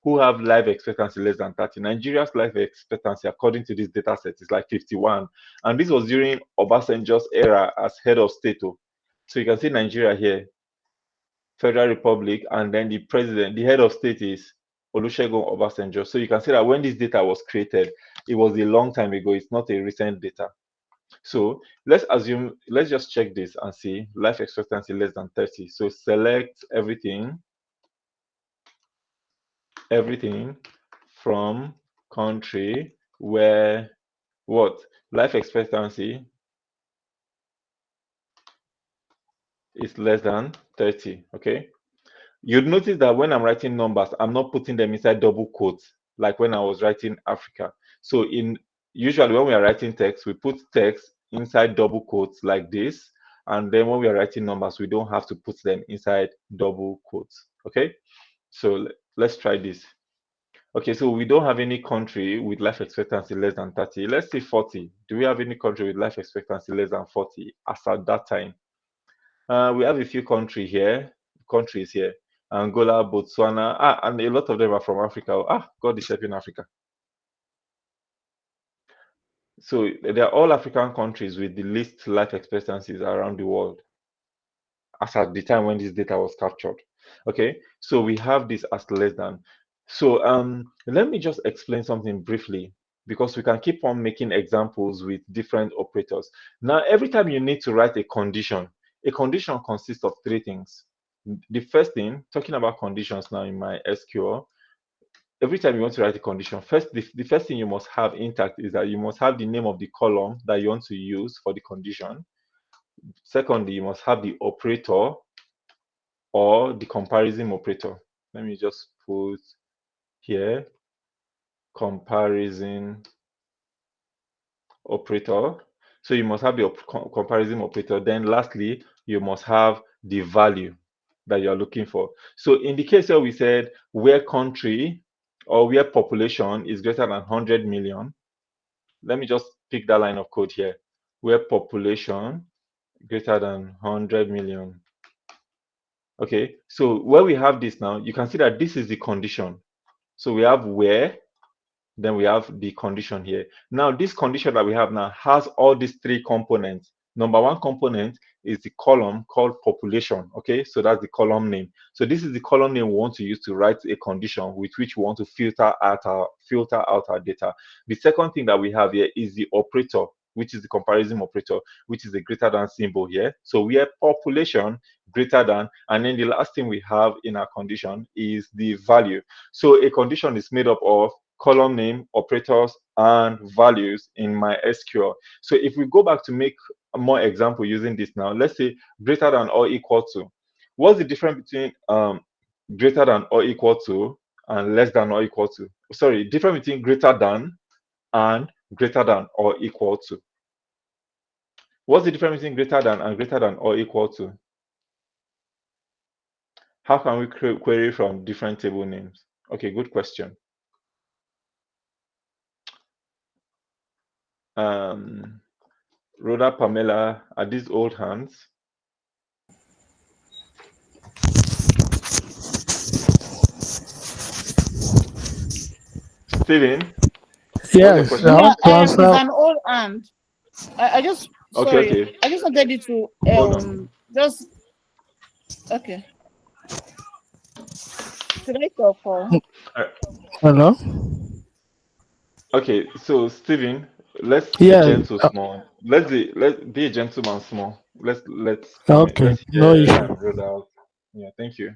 who have life expectancy less than 30. Nigeria's life expectancy, according to this data set, is like 51. And this was during Obasanjo's era as head of state. Oh. So you can see Nigeria here, Federal Republic, and then the president, the head of state is Olusegun Obasanjo. So you can see that when this data was created, it was a long time ago. It's not a recent data. So let's just check this and see life expectancy less than 30. So select everything from country where what life expectancy is less than 30. Okay. You'd notice that when I'm writing numbers, I'm not putting them inside double quotes like when I was writing Africa. So usually when we are writing text, we put text inside double quotes like this. And then when we are writing numbers, we don't have to put them inside double quotes. Okay. So let's try this. Okay, so we don't have any country with life expectancy less than 30. Let's say 40. Do we have any country with life expectancy less than 40 as at that time? We have a few countries here. Angola, Botswana, and a lot of them are from Africa. God is helping Africa. So they are all African countries with the least life expectancies around the world as at the time when this data was captured. Okay, so we have this as less than. So let me just explain something briefly because we can keep on making examples with different operators. Now, every time you need to write a condition consists of three things. The first thing, talking about conditions now in my SQL, every time you want to write a condition, the first thing you must have intact is that you must have the name of the column that you want to use for the condition. Secondly, you must have the operator or the comparison operator. Let me just put here comparison operator. So you must have the comparison operator. Then lastly, you must have the value that you're looking for. So in the case where we said where country or where population is greater than 100 million, let me just pick that line of code here. Where population greater than 100 million. Okay, so where we have this now, you can see that this is the condition. So we have where, then we have the condition here. Now, this condition that we have now has all these three components. Number one component is the column called population. Okay, so that's the column name. So this is the column name we want to use to write a condition with which we want to filter out our data. The second thing that we have here is the operator, which is the comparison operator, which is a greater than symbol here. So we have population greater than, and then the last thing we have in our condition is the value. So a condition is made up of column name, operators, and values in MySQL. So if we go back to make more example using this now, let's say greater than or equal to. What's the difference between greater than or equal to and less than or equal to? Sorry, difference between greater than and greater than or equal to. What's the difference between greater than and greater than or equal to? How can we query from different table names? Okay, good question. Rhoda, Pamela, are these old hands? Steven, what's your Yes, I question? Yeah, want to It's answer. an old and I just Okay, sorry. okay, I just wanted you to hold on. just okay. Should I talk or Uh, Hello. okay, so Steven, let's be Yes. gentle small. Let's be a gentleman small. Okay. Let's No hear issue. Rhoda out. Yeah, thank you.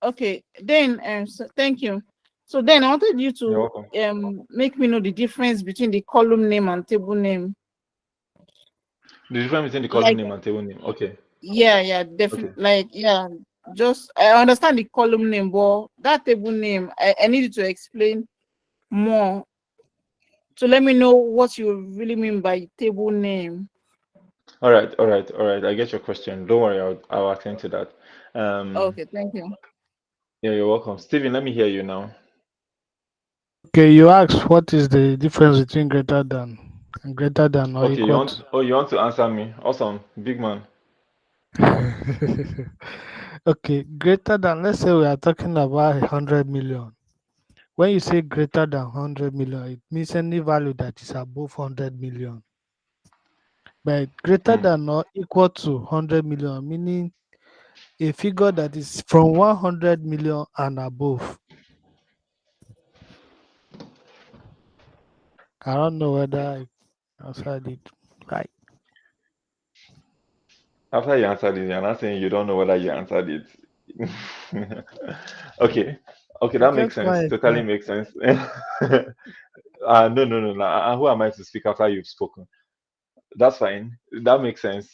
okay? Then so, thank you. So then I wanted you You're to welcome. make me know the difference between the column name and table name. The difference between the column Like name and table name. Okay, yeah, okay. definitely. Like yeah, just I understand the column name, but that table name I need you to explain more to let me know what you really mean by table name. All right, all right, all right. I get your question. Don't worry, I'll attend to that. Um, Okay, thank you. yeah, you're welcome. Steven, let me hear you now. Okay, you asked what is the difference between greater than and greater than or Okay, equal to. you want to answer me? Awesome, big man. Okay, greater than, let's say we are talking about 100 million. When you say greater than 100 million, it means any value that is above 100 million. But greater Hmm. than or equal to 100 million, meaning a figure that is from 100 million and above. I don't know whether I answered it right. After you answered it, you're not saying you don't know whether you answered it. Okay, okay, You that get makes sense. my Totally point. makes sense. No, no, no, no. Who am I to speak after you've spoken? That's fine. That makes sense.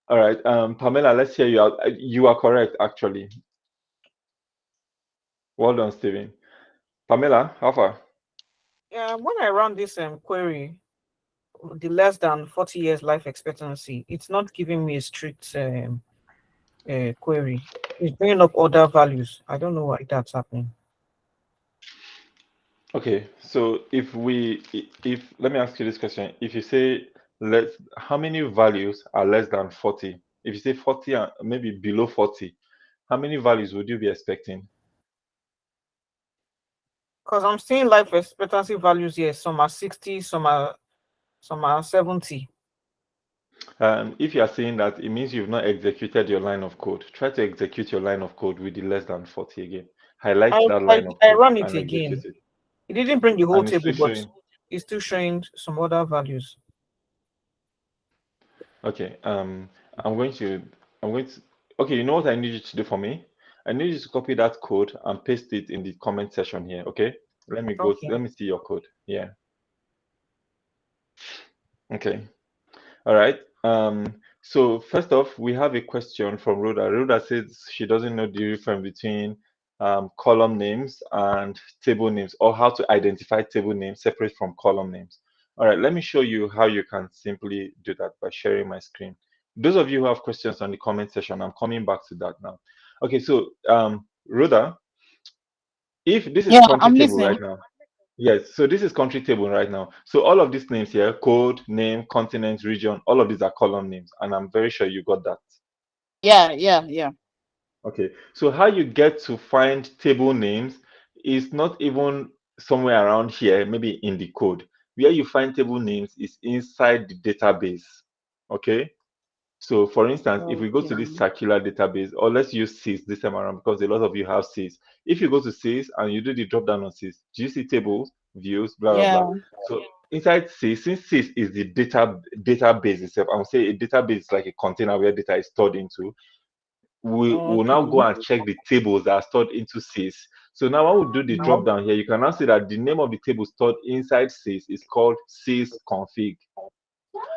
All right, Pamela, let's hear you out. You are correct, actually. Well done, Steven. Pamela, how far? Yeah, when I run this query, the less than 40 years life expectancy, it's not giving me a strict query. It's bringing up other values. I don't know why that's happening. Okay, so if let me ask you this question. If you say how many values are less than 40? If you say 40 and maybe below 40, how many values would you be expecting? Because I'm seeing life expectancy values here. Some are 60, some are 70. If you are saying that, it means you've not executed your line of code. Try to execute your line of code with the less than 40 again. Highlight I, that I line of I code run it and execute again. it. It didn't bring the whole And it's table, still but showing. it's still showing some other values. Okay, I'm going to, I'm going to, okay, you know what I need you to do for me? I need you to copy that code and paste it in the comment section here, okay? Okay. Let me see your code. Yeah, okay. All right. So first off, we have a question from Rhoda. Rhoda says she doesn't know the difference between column names and table names, or how to identify table names separate from column names. All right, let me show you how you can simply do that by sharing my screen. Those of you who have questions on the comment section, I'm coming back to that now. Okay, so Rhoda, if this is Yeah, country I'm table listening. right now. Yes, so this is country table right now. So all of these names here, code, name, continent, region, all of these are column names, and I'm very sure you got that. Yeah. Okay, so how you get to find table names is not even somewhere around here, maybe in the code. Where you find table names is inside the database. Okay. So for instance, if we go to this Okay. circular database, or let's use SIS this time around because a lot of you have SIS. If you go to SIS and you do the drop down on SIS, do you see tables, views, blah blah Yeah. blah? So inside SIS, since SIS is the database itself, I would say a database is like a container where data is stored into. We will now go Okay. and check the tables that are stored into SIS. So now when we do the drop down here, you can now see that the name of the table stored inside SIS is called SIS config.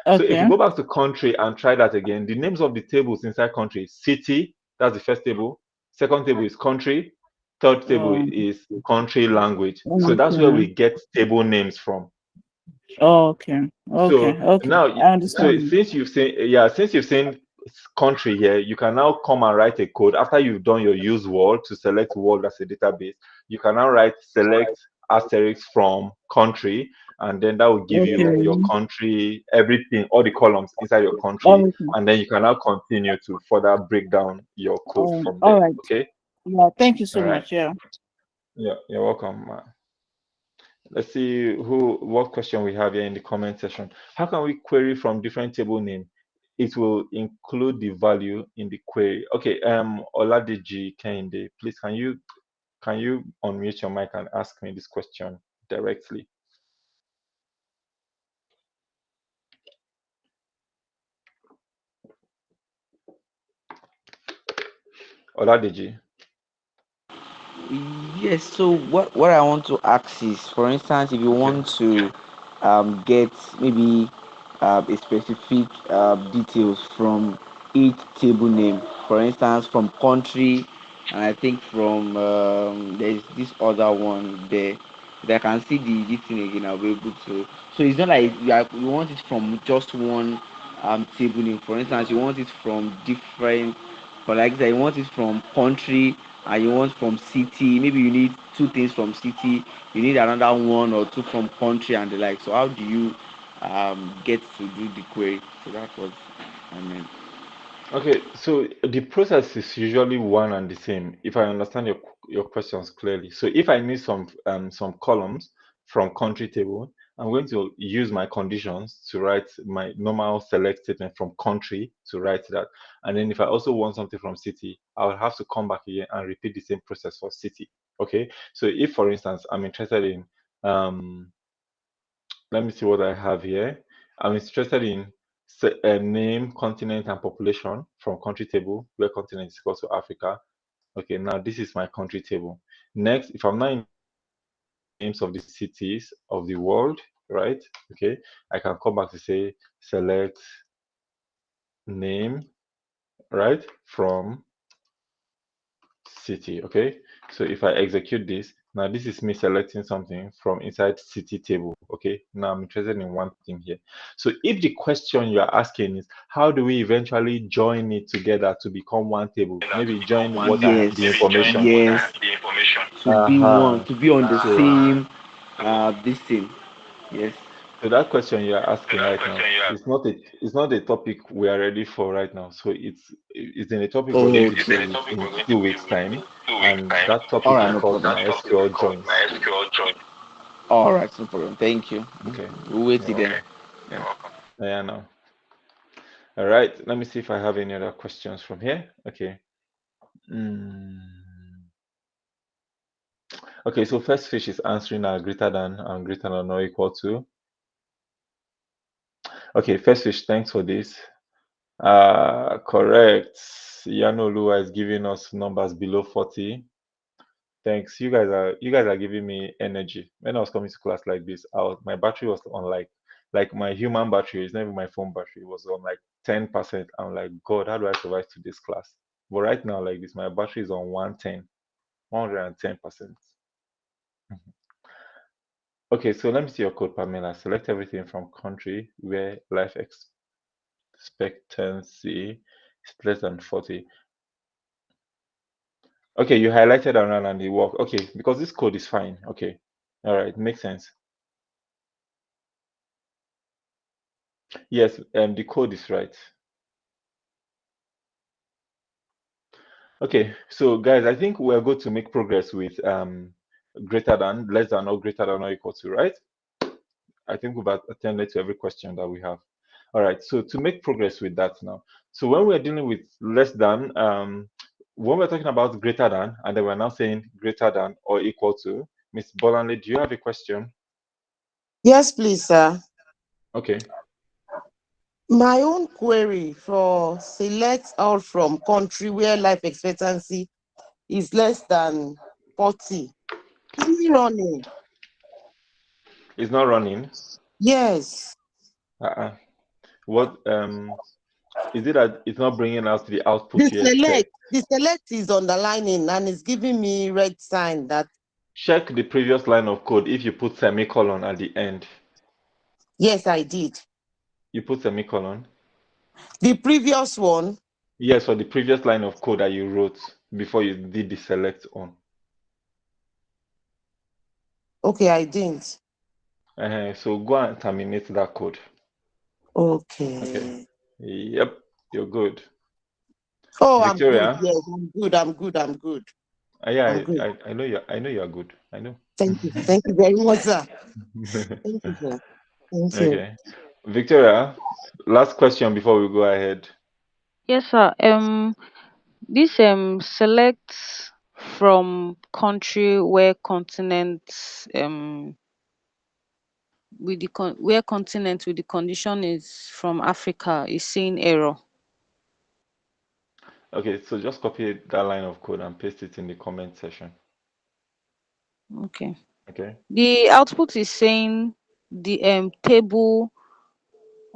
So if you Okay. go back to country and try that again, the names of the tables inside country is city, that's the first table. Second table is country. Third table Um, is country language. So that's where we okay. get table names from. Okay. Okay. So Okay. now, I so understand. since you've seen country here, you can now come and write a code after you've done your use world to select world as a database. You can now write select asterisk from country, and then that will give you your Okay. country, everything, all the columns inside your country, Everything. and then you can now continue to further break down your code from All there. right. Okay. Yeah. Thank you so All right. much. Yeah. Yeah, you're welcome. Let's see what question we have here in the comment section. How can we query from different table name? It will include the value in the query. Okay, Oladeji Kende, please can you unmute your mic and ask me this question directly? Oladeji. Yes, so what I want to ask is, for instance, if you Okay. want to get maybe a specific details from each table name, for instance, from country, and I think from there's this other one there. If I can see the thing again, I'll be able to. So it's not like you want it from just one table name. For instance, you want it from different, for like that, you want it from country and you want from city. Maybe you need two things from city, you need another one or two from country and the like. So how do you get to do the query? So that was, I mean. Okay, so the process is usually one and the same, if I understand your questions clearly. So if I need some columns from country table, I'm going to use my conditions to write my normal select statement from country to write that. And then if I also want something from city, I will have to come back again and repeat the same process for city. Okay, so if for instance I'm interested in let me see what I have here. I'm interested in name, continent, and population from country table, where continent is equal to Africa. Okay, now this is my country table. Next, if I'm not in names of the cities of the world, right? Okay, I can come back to say select name, right, from city. Okay, so if I execute this, now this is me selecting something from inside city table. Okay, now I'm interested in one thing here. So if the question you are asking is how do we eventually join it together to become one table, maybe join what I Yes, the information. yes, to be one, Uh-huh. to be on the So same this thing. Yes. so that question you are asking right now is not a topic we are ready for right now. So it's in a topic we're going to Okay. deal with in 2 weeks time, and that All topic is right, no called problem. MySQL joins. All right, no problem. Thank you. Okay, We'll wait you're till then. welcome. Yeah, yeah, no. All right, let me see if I have any other questions from here. Okay. Mm. Okay, so first fish is answering greater than and greater than or equal to. Okay, first fish, thanks for this. Correct. Yanolua is giving us numbers below 40. Thanks. You guys are giving me energy. When I was coming to class like this, my battery was on like my human battery, it's not even my phone battery, it was on like 10%. I'm like, God, how do I survive to this class? But right now, like this, my battery is on 110, 110%. Okay, so let me see your code, Pamela. Select everything from country where life expectancy is less than 40. Okay, you highlighted around and it worked. Okay, because this code is fine. Okay. All right, makes sense. Yes, the code is right. Okay, so guys, I think we're going to make progress with greater than, less than, or greater than or equal to, right? I think we've attended to every question that we have. All right, so to make progress with that now. So when we're dealing with less than, when we're talking about greater than, and then we're now saying greater than or equal to, Miss Bolanle, do you have a question? Yes, please, sir. Okay. My own query for select all from country where life expectancy is less than 40. Is it running? It's not running. Yes. Uh-uh. What is it that it's not bringing out the The output you expect? select is underlining and it's giving me red sign that Check the previous line of code if you put semicolon at the end. yes, I did. You put semicolon? The previous one, Yes, for the previous line of code that you wrote before you did the select on. okay, I didn't. So go and terminate that code. Okay. Okay. Yep, you're good. Oh, I'm good. Victoria? Yes, I'm good. I'm good. Yeah, I'm good. I know you're good. I know. Thank you. Thank you very much, sir. Thank you, sir. Thank you. Okay. Victoria, last question before we go ahead. Yes, sir. This selects from country where continents with the where continent with the condition is from Africa is saying error. Okay, so just copy that line of code and paste it in the comment section. Okay. Okay. The output is saying the table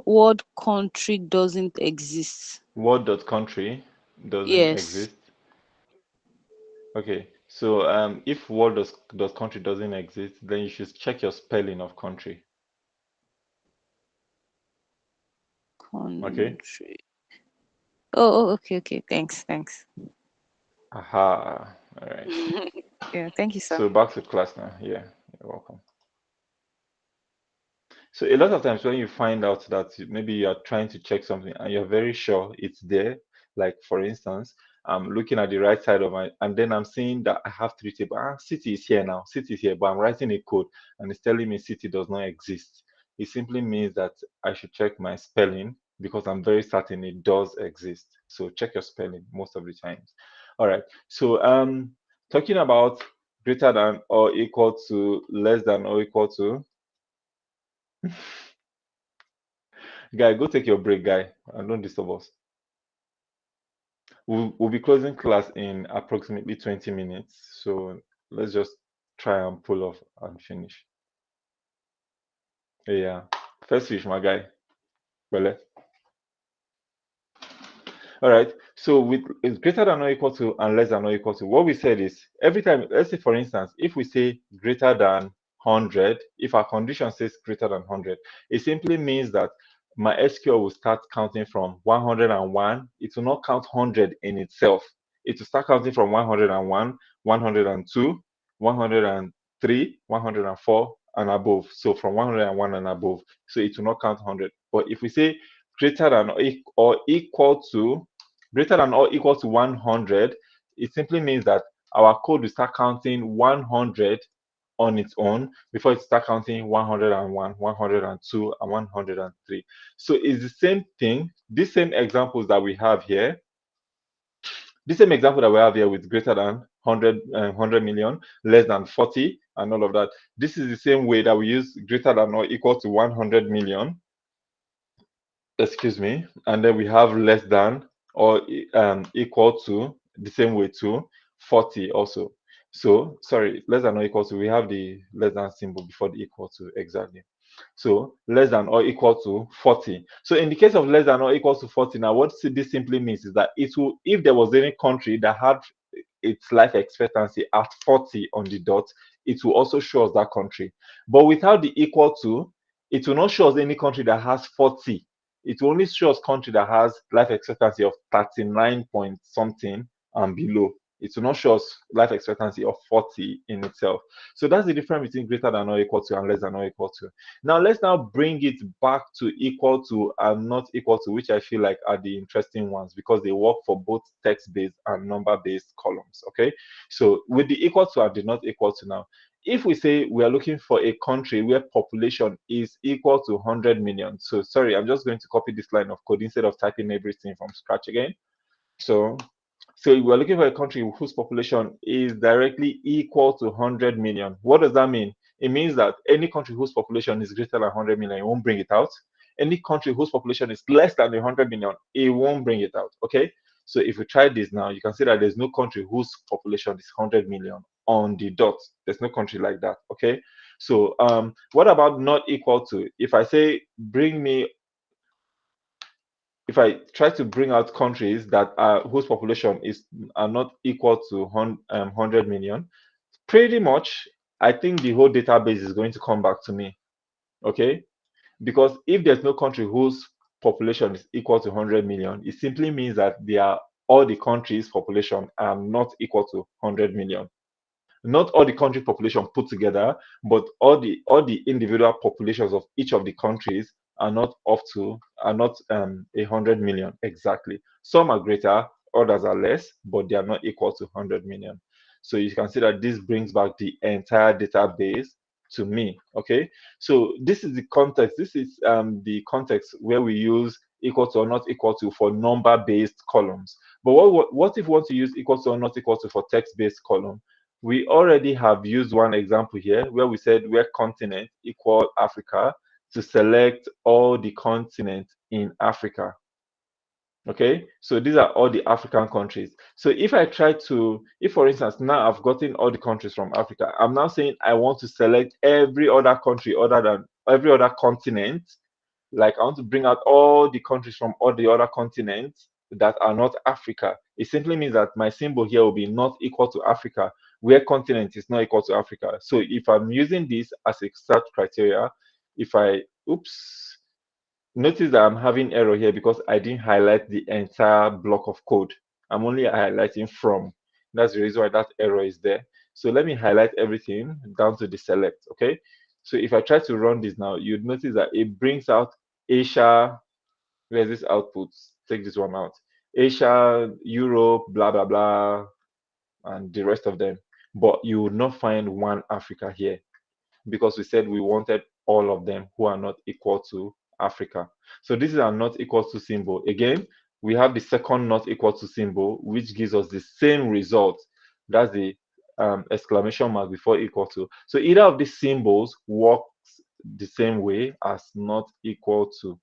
word country doesn't exist. Word.country doesn't Yes. exist. Okay, so if word.country doesn't exist, then you should check your spelling of country. Okay. Country. Oh, okay. Thanks. Aha. All right. Yeah, thank you, sir. So back to class now. Yeah, you're welcome. So a lot of times when you find out that maybe you are trying to check something and you're very sure it's there, like for instance, I'm looking at the right side of my, and then I'm seeing that I have three tables. City is here now, city is here, but I'm writing a code and it's telling me city does not exist. It simply means that I should check my spelling because I'm very certain it does exist. So check your spelling most of the times. All right. So talking about greater than or equal to, less than or equal to. Guy, go take your break, guy, and don't disturb us. We'll be closing class in approximately 20 minutes, so let's just try and pull off and finish. Yeah, first fish, my guy. Well, all right. So with it's greater than or equal to and less than or equal to, what we said is every time, let's say for instance, if we say greater than 100, if our condition says greater than 100, it simply means that my SQL will start counting from 101. It will not count 100 in itself. It will start counting from 101, 102, 103, 104, and above. So from 101 and above. So it will not count 100. But if we say greater than or equal to, greater than or equal to 100, it simply means that our code will start counting 100 on its own before it start counting 101, 102, and 103. So it's the same thing. These same examples that we have here, the same example that we have here with greater than 100 million, less than 40, and all of that. This is the same way that we use greater than or equal to 100 million, excuse me, and then we have less than or equal to, the same way to 40 also. So sorry, less than or equal to, we have the less than symbol before the equal to, exactly. So less than or equal to 40. So in the case of less than or equal to 40, now what this simply means is that it will, if there was any country that had its life expectancy at 40 on the dot, it will also show us that country. But without the equal to, it will not show us any country that has 40. It will only show us country that has life expectancy of 39 point something and below. It will not show us life expectancy of 40 in itself. So that's the difference between greater than or equal to and less than or equal to. Now let's now bring it back to equal to and not equal to, which I feel like are the interesting ones because they work for both text-based and number-based columns. Okay. So with the equal to and the not equal to now, if we say we are looking for a country where population is equal to 100 million, so sorry, I'm just going to copy this line of code instead of typing everything from scratch again. So we're looking for a country whose population is directly equal to 100 million. What does that mean? It means that any country whose population is greater than 100 million, it won't bring it out. Any country whose population is less than 100 million, it won't bring it out. Okay. So if we try this now, you can see that there's no country whose population is 100 million on the dot. There's no country like that. Okay. So what about not equal to? If I say bring me, if I try to bring out countries that are whose population is are not equal to 100 million, pretty much I think the whole database is going to come back to me. Okay, because if there's no country whose population is equal to 100 million, it simply means that they are all the countries' population are not equal to 100 million. Not all the country population put together, but all the individual populations of each of the countries are not up to are not 100 million exactly. Some are greater, others are less, but they are not equal to 100 million. So you can see that this brings back the entire database to me. Okay, so this is the context. This is the context where we use equal to or not equal to for number-based columns. But what if we want to use equal to or not equal to for text-based column? We already have used one example here where we said where continent equal Africa to select all the continents in Africa. Okay, so these are all the African countries. So if I try to, if for instance, now I've gotten all the countries from Africa, I'm now saying I want to select every other country other than every other continent. Like I want to bring out all the countries from all the other continents that are not Africa. It simply means that my symbol here will be not equal to Africa, where continent is not equal to Africa. So if I'm using this as a search criteria, if I, oops, notice that I'm having error here because I didn't highlight the entire block of code. I'm only highlighting from. That's the reason why that error is there. So let me highlight everything down to the select. Okay. So if I try to run this now, you'd notice that it brings out Asia. Where's this output? Take this one out. Asia, Europe, blah blah blah, and the rest of them. But you would not find one Africa here because we said we wanted all of them who are not equal to Africa. So this is our not equal to symbol. Again, we have the second not equal to symbol, which gives us the same result. That's the exclamation mark before equal to. So either of these symbols works the same way as not equal to.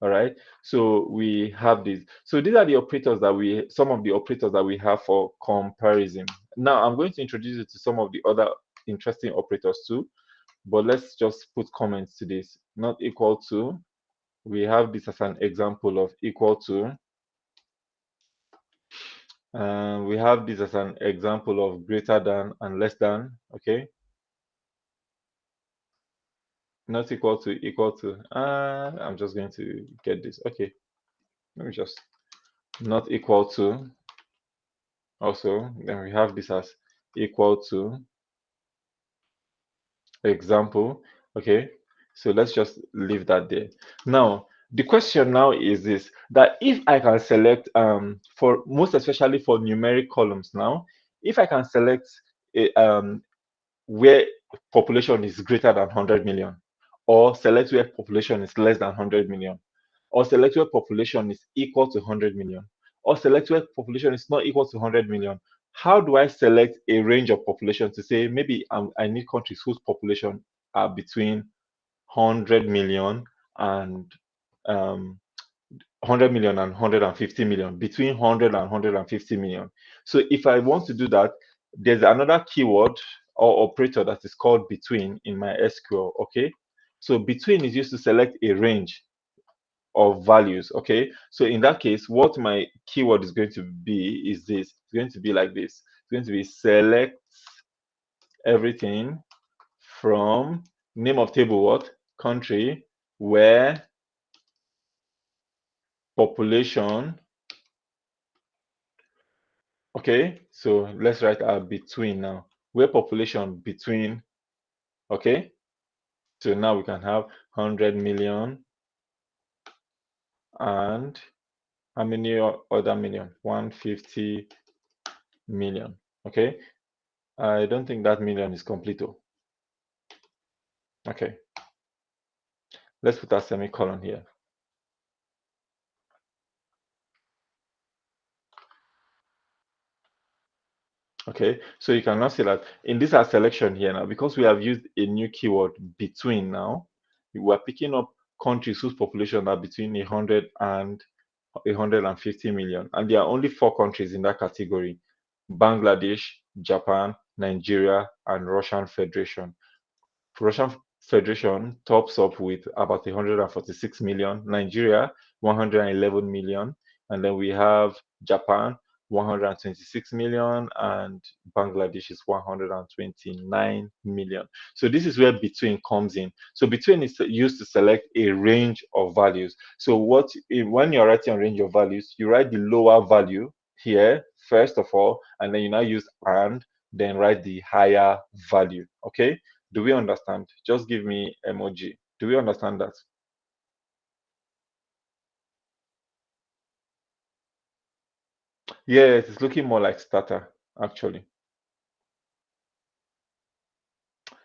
All right, so we have this. So these are the operators that some of the operators that we have for comparison. Now I'm going to introduce you to some of the other interesting operators too, but let's just put comments to this. Not equal to, we have this as an example of equal to. We have this as an example of greater than and less than. Okay, not equal to, equal to. I'm just going to get this. Okay, let me just not equal to. Also, then we have this as equal to example. Okay, so let's just leave that there. Now the question now is this, that if I can select for most especially for numeric columns, now if I can select a, where population is greater than 100 million, or select where population is less than 100 million, or select where population is equal to 100 million, or select where population is not equal to 100 million. How do I select a range of population to say maybe I need countries whose population are between 100 million and 100 million and 150 million, between 100 and 150 million. So if I want to do that, there's another keyword or operator that is called between in my SQL. Okay, so between is used to select a range of values. Okay, so in that case, what my keyword is going to be is this. It's going to be like this. It's going to be select everything from name of table, what country, where population. Okay, so let's write our between now. Where population between. Okay, so now we can have 100 million and how many other million? 150 million. Okay, I don't think that million is complete though. Okay, let's put a semicolon here. Okay, so you can now see that in this our selection here now, because we have used a new keyword between now, we are picking up countries whose population are between 100 and 150 million. And there are only 4 countries in that category: Bangladesh, Japan, Nigeria, and Russian Federation. Russian Federation tops up with about 146 million, Nigeria 111 million, and then we have Japan 126 million, and Bangladesh is 129 million. So this is where between comes in. So between is used to select a range of values. So when you're writing a range of values, you write the lower value here first of all, and then you now use and then write the higher value. Okay, do we understand? Just give me emoji. Do we understand that? Yes, it's looking more like starter, actually.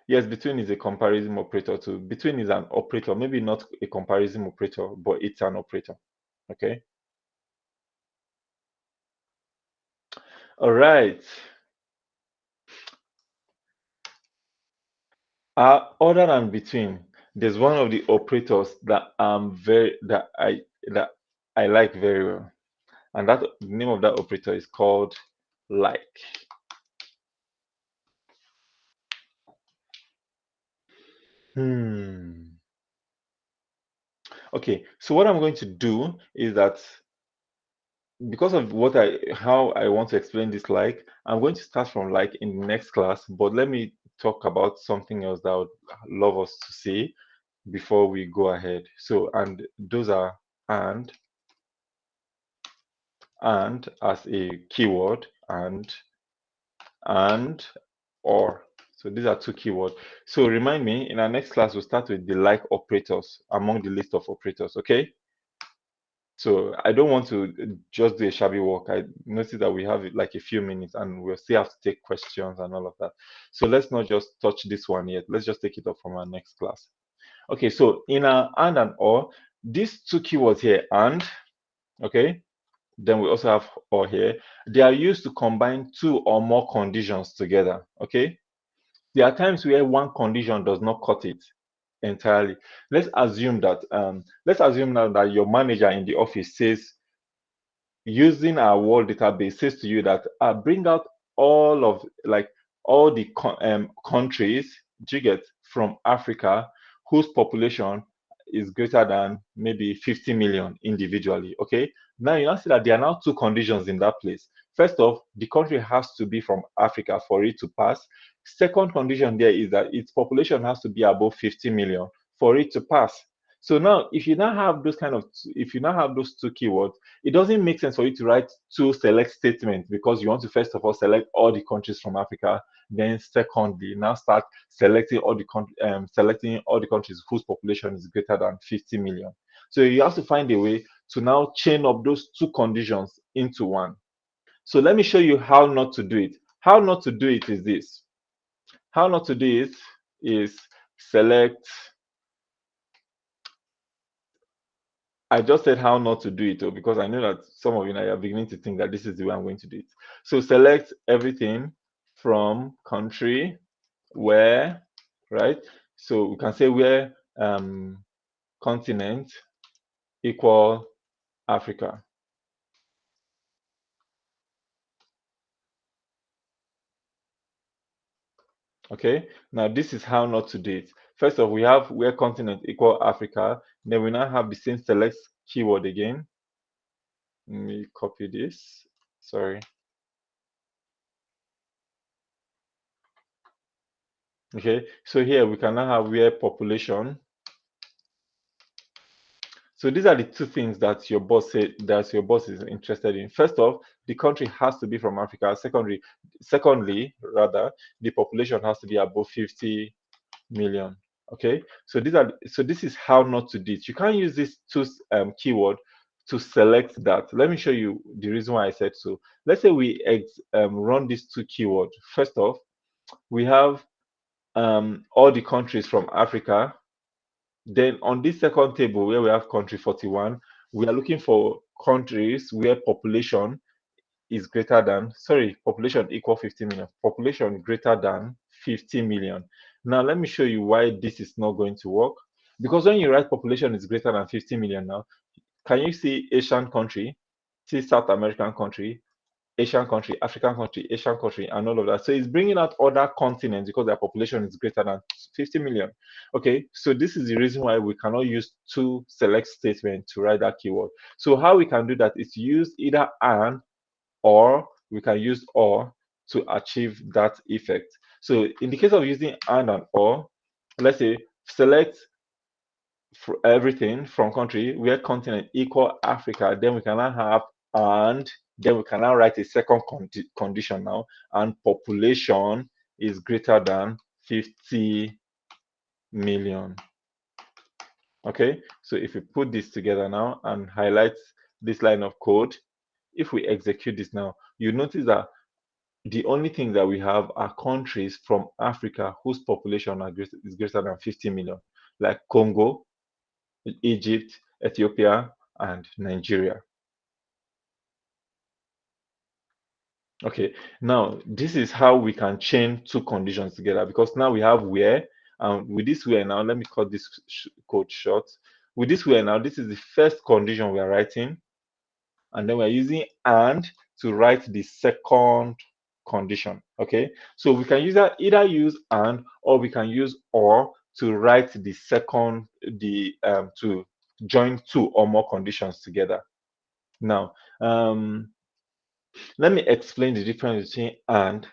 Yes, between is a comparison operator too. Between is an operator, maybe not a comparison operator, but it's an operator. Okay. All right. Other than between, there's one of the operators that I like very well, and that the name of that operator is called like. Hmm. Okay, so what I'm going to do is that because of how I want to explain this like, I'm going to start from like in the next class, but let me talk about something else that I would love us to see before we go ahead. So, and those are and as a keyword, and or. So these are 2 keywords. So remind me, in our next class, we'll start with the like operators among the list of operators, okay? So I don't want to just do a shabby walk. I noticed that we have like a few minutes and we'll still have to take questions and all of that. So let's not just touch this one yet. Let's just take it up from our next class. Okay, so in our and or, these 2 keywords here, and, okay, then we also have or here, they are used to combine 2 or more conditions together, okay? There are times where one condition does not cut it entirely. Let's assume now that your manager in the office says, using our world database, says to you that bring out all of like all the countries, do you get, from Africa whose population is greater than maybe 50 million individually. Okay, now you now see that there are now 2 conditions in that place. First off, the country has to be from Africa for it to pass. Second condition there is that its population has to be above 50 million for it to pass. So now, if you now have those 2 keywords, it doesn't make sense for you to write 2 select statements, because you want to first of all select all the countries from Africa, then secondly now start selecting all the countries whose population is greater than 50 million. So you have to find a way to now chain up those 2 conditions into one. So let me show you how not to do it. How not to do it is this. How not to do it is select. I just said how not to do it, though, because I know that some of you now are beginning to think that this is the way I'm going to do it. So select everything from country where, right? So we can say where continent equal Africa. Okay, now this is how not to do it. First of all, we have where continent equal Africa. Then we now have the same select keyword again. Let me copy this. Sorry. Okay, so here we can now have where population. So these are the 2 things that your boss is interested in. First off, the country has to be from Africa. Secondly, rather, the population has to be above 50 million. Okay, so this is how not to do it. You can't use this 2 keyword to select that. Let me show you the reason why I said so. Let's say we run these 2 keywords. First off, we have all the countries from Africa. Then on this second table where we have country 41, we are looking for countries where population is greater than, sorry, population equal 50 million, population greater than 50 million. Now, let me show you why this is not going to work. Because when you write population is greater than 50 million now, can you see Asian country, see South American country, Asian country, African country, Asian country, and all of that. So it's bringing out other continents because their population is greater than 50 million. Okay, so this is the reason why we cannot use two select statements to write that keyword. So how we can do that is use either and, or we can use or to achieve that effect. So in the case of using and or, let's say select for everything from country where continent equal Africa, then we can now have and then we can now write a second condition now, and population is greater than 50 million. Okay, so if we put this together now and highlight this line of code, if we execute this now, you notice that the only thing that we have are countries from Africa whose population is greater than 50 million, like Congo, Egypt, Ethiopia, and Nigeria. Okay, now this is how we can chain two conditions together, because now we have where, and with this where now, let me cut this code short. With this where now, this is the first condition we are writing, and then we're using and to write the second condition. Okay, so we can either use and, or we can use or to write the second, to join two or more conditions together. Now, let me explain the difference between and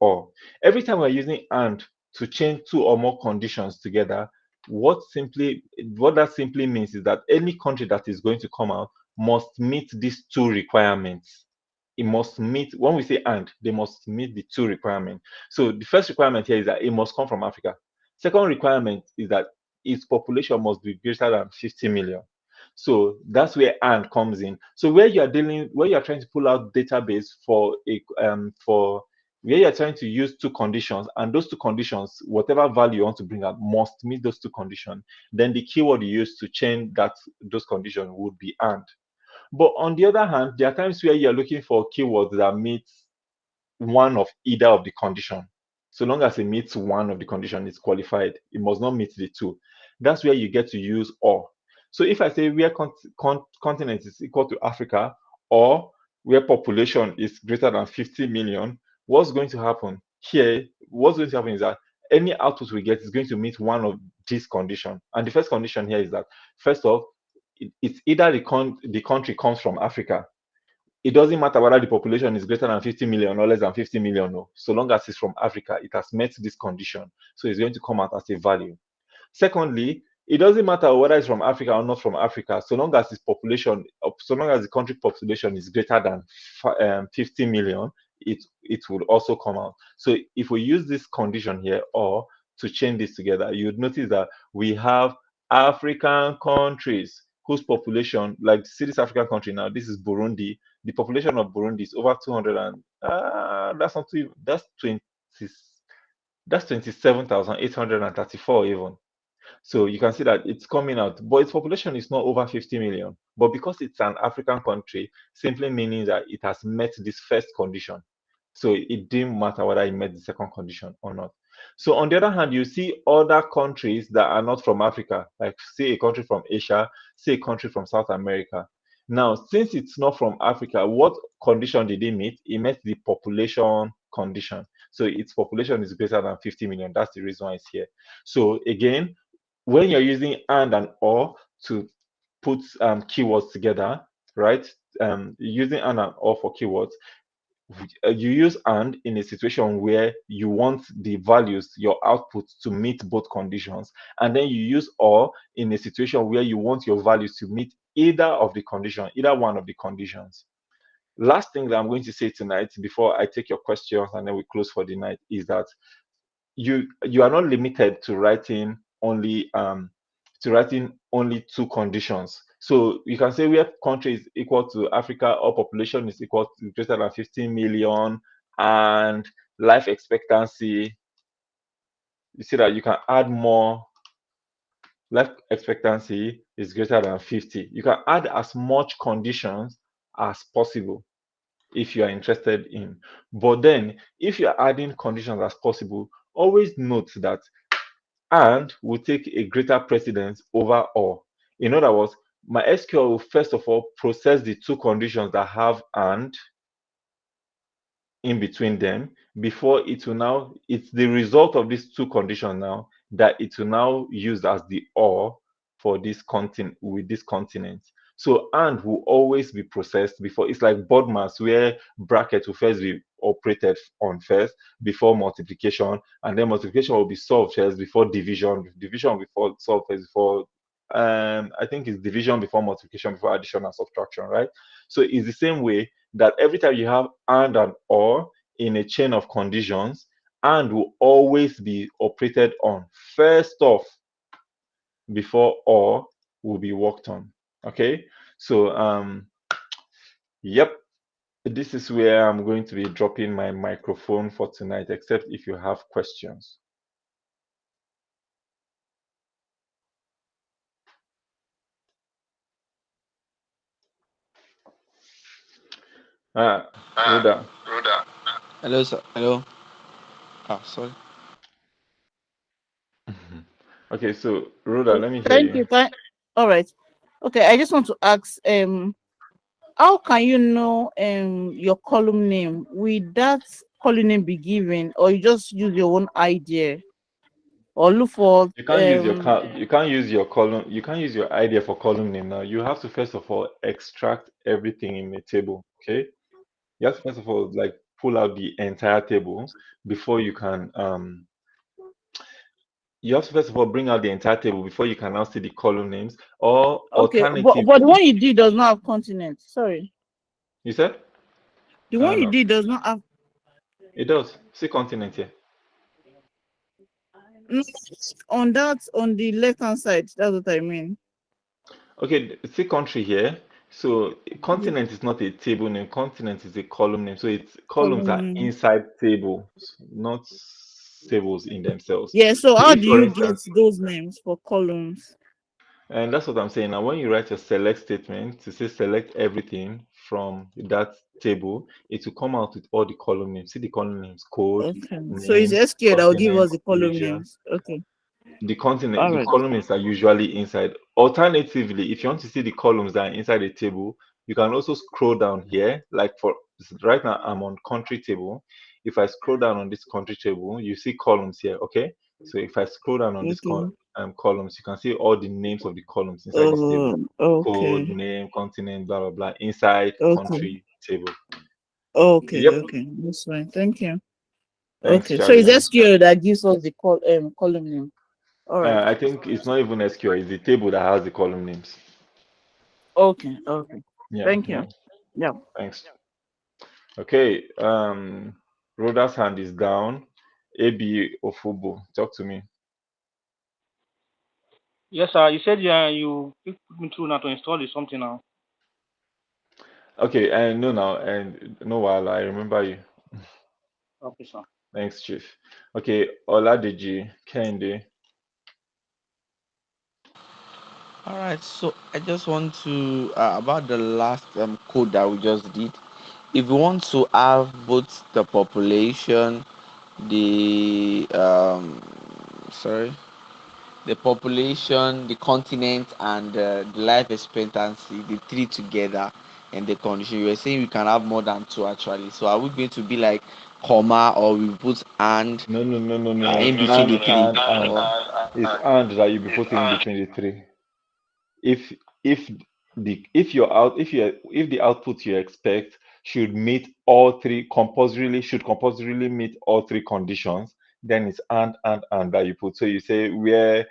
or. Every time we're using and to change two or more conditions together, what that simply means is that any country that is going to come out must meet these two requirements. It must meet, when we say and, they must meet the two requirements. So the first requirement here is that it must come from Africa. Second requirement is that its population must be greater than 50 million. So that's where and comes in. So where you are trying to pull out database for where you're trying to use two conditions, and those two conditions, whatever value you want to bring out, must meet those two conditions, then the keyword you use to change those conditions would be and. But on the other hand, there are times where you're looking for keywords that meet one of either of the condition. So long as it meets one of the condition, it's qualified. It must not meet the two. That's where you get to use or. So if I say where continent is equal to Africa, or where population is greater than 50 million, what's going to happen here? What's going to happen is that any output we get is going to meet one of these conditions. And the first condition here is that, first off, it's either the country comes from Africa. It doesn't matter whether the population is greater than 50 million or less than 50 million. No. So long as it's from Africa, it has met this condition. So it's going to come out as a value. Secondly, it doesn't matter whether it's from Africa or not from Africa, so long as its population, so long as the country population is greater than 50 million, it will also come out. So if we use this condition here, or to chain this together, you'd notice that we have African countries whose population, like see this African country now, this is Burundi. The population of Burundi is over 200 and that's not too, that's 27,834 even. So you can see that it's coming out, but its population is not over 50 million. But because it's an African country, simply meaning that it has met this first condition. So it didn't matter whether it met the second condition or not. So on the other hand, you see other countries that are not from Africa, like say a country from Asia, say a country from South America. Now, since it's not from Africa, what condition did it meet? It met the population condition. So its population is greater than 50 million. That's the reason why it's here. So again, when you're using and or to put keywords together, right? Using and or for keywords, you use and in a situation where you want the values, your output, to meet both conditions, and then you use or in a situation where you want your values to meet either of the condition, either one of the conditions. Last thing that I'm going to say tonight before I take your questions and then we close for the night is that you are not limited to writing only two conditions. So you can say where country is equal to Africa or population is equal to greater than 15 million, and life expectancy, you see that you can add more. Life expectancy is greater than 50. You can add as much conditions as possible if you are interested in. But then, if you're adding conditions as possible, always note that and will take a greater precedence over all. In other words, my SQL will first of all process the two conditions that have and in between them before it will now, it's the result of these two conditions now that it will now use as the or for this continent with this continent. So and will always be processed before. It's like BODMAS where bracket will first be operated on first before multiplication, and then multiplication will be solved first before division. Division will be solved first before I think it's division before multiplication before addition and subtraction, right? So it's the same way that every time you have and or in a chain of conditions, and will always be operated on first off before or will be worked on. Okay, so yep, this is where I'm going to be dropping my microphone for tonight, except if you have questions. Rhoda. Hello, sir. Hello. Ah, sorry. Okay, so Rhoda, let me hear Thank you. you. All right. Okay, I just want to ask, how can you know your column name? Will that column name be given, or you just use your own idea, or look for You can't use your column, you can't use your idea for column name now. You have to first of all extract everything in the table. Okay, you have to first of all like pull out the entire table before you can you have to first of all bring out the entire table before you can now see the column names, or okay, but the alternatively, one you did does not have continent. Sorry, you said the I don't one you know. did does not have. It does. See continent here. No, on that, on the left hand side. That's what I mean. Okay, see country here. So Yeah, continent is not a table name. Continent is a column name. So it's columns column are name. inside tables, not tables in themselves. Yeah. So So how if, do for you get instance, those names for columns? and that's what I'm saying. Now, when you write a select statement to say select everything from that table, it will come out with all the column names. See the column names: code, Okay. So it's name, SQL that will give continent, us the column region. names. Okay. The continent, All the right. columns are usually inside. Alternatively, if you want to see the columns that are inside the table, you can also scroll down here. Like for right now, I'm on country table. If I scroll down on this country table, you see columns here. Okay, so if I scroll down on this Okay. columns, you can see all the names of the columns inside this table: code, Okay. name, continent, blah blah blah, inside Okay. country table. Okay. Yep. Okay. That's fine. Thank you. Thanks, Okay. So it's Charlie. SQL that gives us the column name. All right. I think it's not even SQL; it's the table that has the column names. Okay. Okay. Yeah, Thank yeah. you. Yeah. Thanks. Okay, Rhoda's hand is down. AB Ofubo, talk to me. Yes, sir. You said you put me through now to install it something now. Okay, and no now, and no while I remember you. Okay, sir. Thanks, Chief. Okay, Oladeji, Kende. All right. So I just want to about the last code that we just did. If we want to have both the population, the sorry, the population, the continent, and the life expectancy, the three together, and the condition. You were saying we can have more than two actually. So are we going to be like comma, or we put and No, no, no, no, no, no. in between the three? And. Or It's and that you'll be putting in between the three. If if the output you expect should meet all three compulsorily meet all three conditions, then it's and that you put. So you say where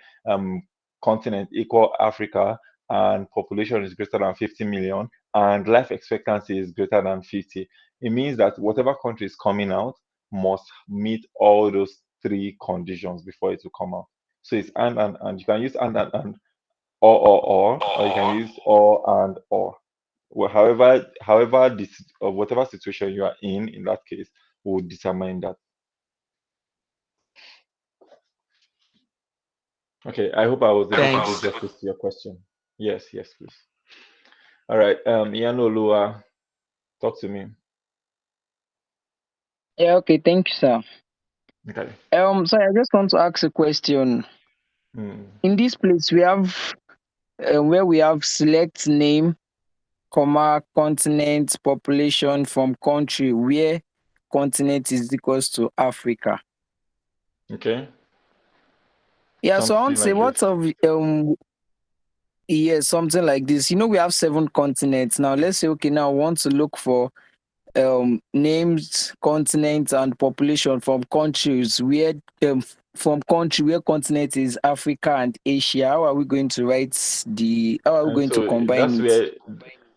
continent equal Africa and population is greater than 50 million and life expectancy is greater than 50. It means that whatever country is coming out must meet all those three conditions before it will come out. So it's and you can use and or you can use or and or. Well, however this or whatever situation you are in that case will determine that. Okay, I hope I was able to Thanks. do justice to your question. Yes, yes, please. All right, Iyanolua, talk to me. Yeah, okay, thank you, sir. Okay. So I just want to ask a question. Hmm. In this place, we have where we have select name, comma, continent, population from country, where continent is equals to Africa. Okay. Yeah, so I want Something to say, like this. what of yeah, something like this. You know, we have 7 continents now. Let's say, okay, now I want to look for names, continents, and population from countries where from country where continent is Africa and Asia. How are we going to write the? How are we And going to so combine it?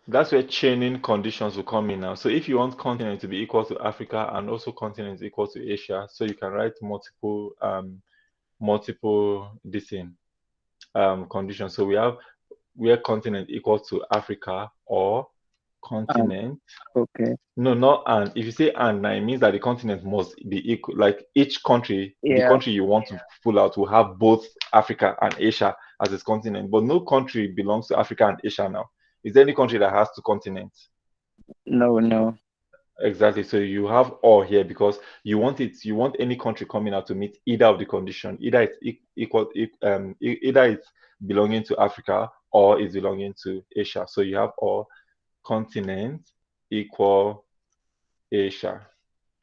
that's where chaining conditions will come in now. So if you want continent to be equal to Africa and also continent equal to Asia, so you can write multiple this thing conditions. So we have where continent equal to Africa or Um, continent. okay. No, not and. If you say and, now it means that the continent must be equal. Like each country, the Yeah. country you want to pull out will have both Africa and Asia as its continent. But no country belongs to Africa and Asia now. Is there any country that has two continents? No. No. Exactly. So you have all here because you want any country coming out to meet either of the condition. Either it's either it's belonging to Africa or it's belonging to Asia. So you have all continent equal Asia.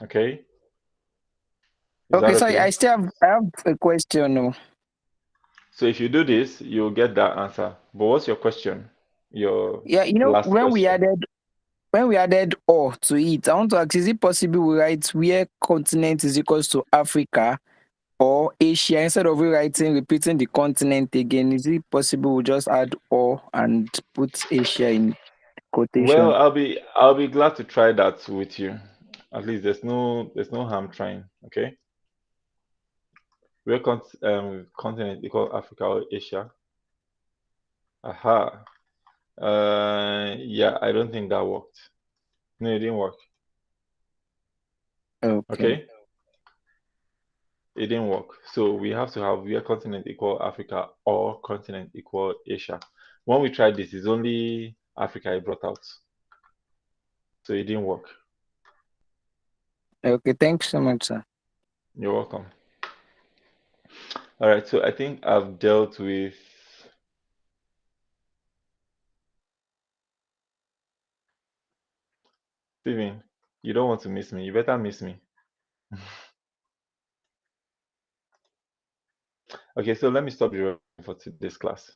Okay. Is that Okay. So I okay? still have I have a question. No. So if you do this, you'll get that answer. But what's your question? Your Yeah. You know, last question. when we added or to it, I want to ask: is it possible we write where continent is equals to Africa or Asia instead of rewriting, repeating the continent again? Is it possible we just add or and put Asia in Well, quotation? I'll be glad to try that with you. At least there's no harm trying. Okay. Where continent equal Africa or Asia? Aha. Yeah, I don't think that worked. No, it didn't work. Okay. Okay, it didn't work. So we have to have where continent equal Africa or continent equal Asia. When we tried this, it's only Africa I brought out. So it didn't work. Okay. Thanks so much, sir. You're welcome. All right, so I think I've dealt with Steven. You don't want to miss me. You better miss me. Okay, so let me stop the recording for today's class.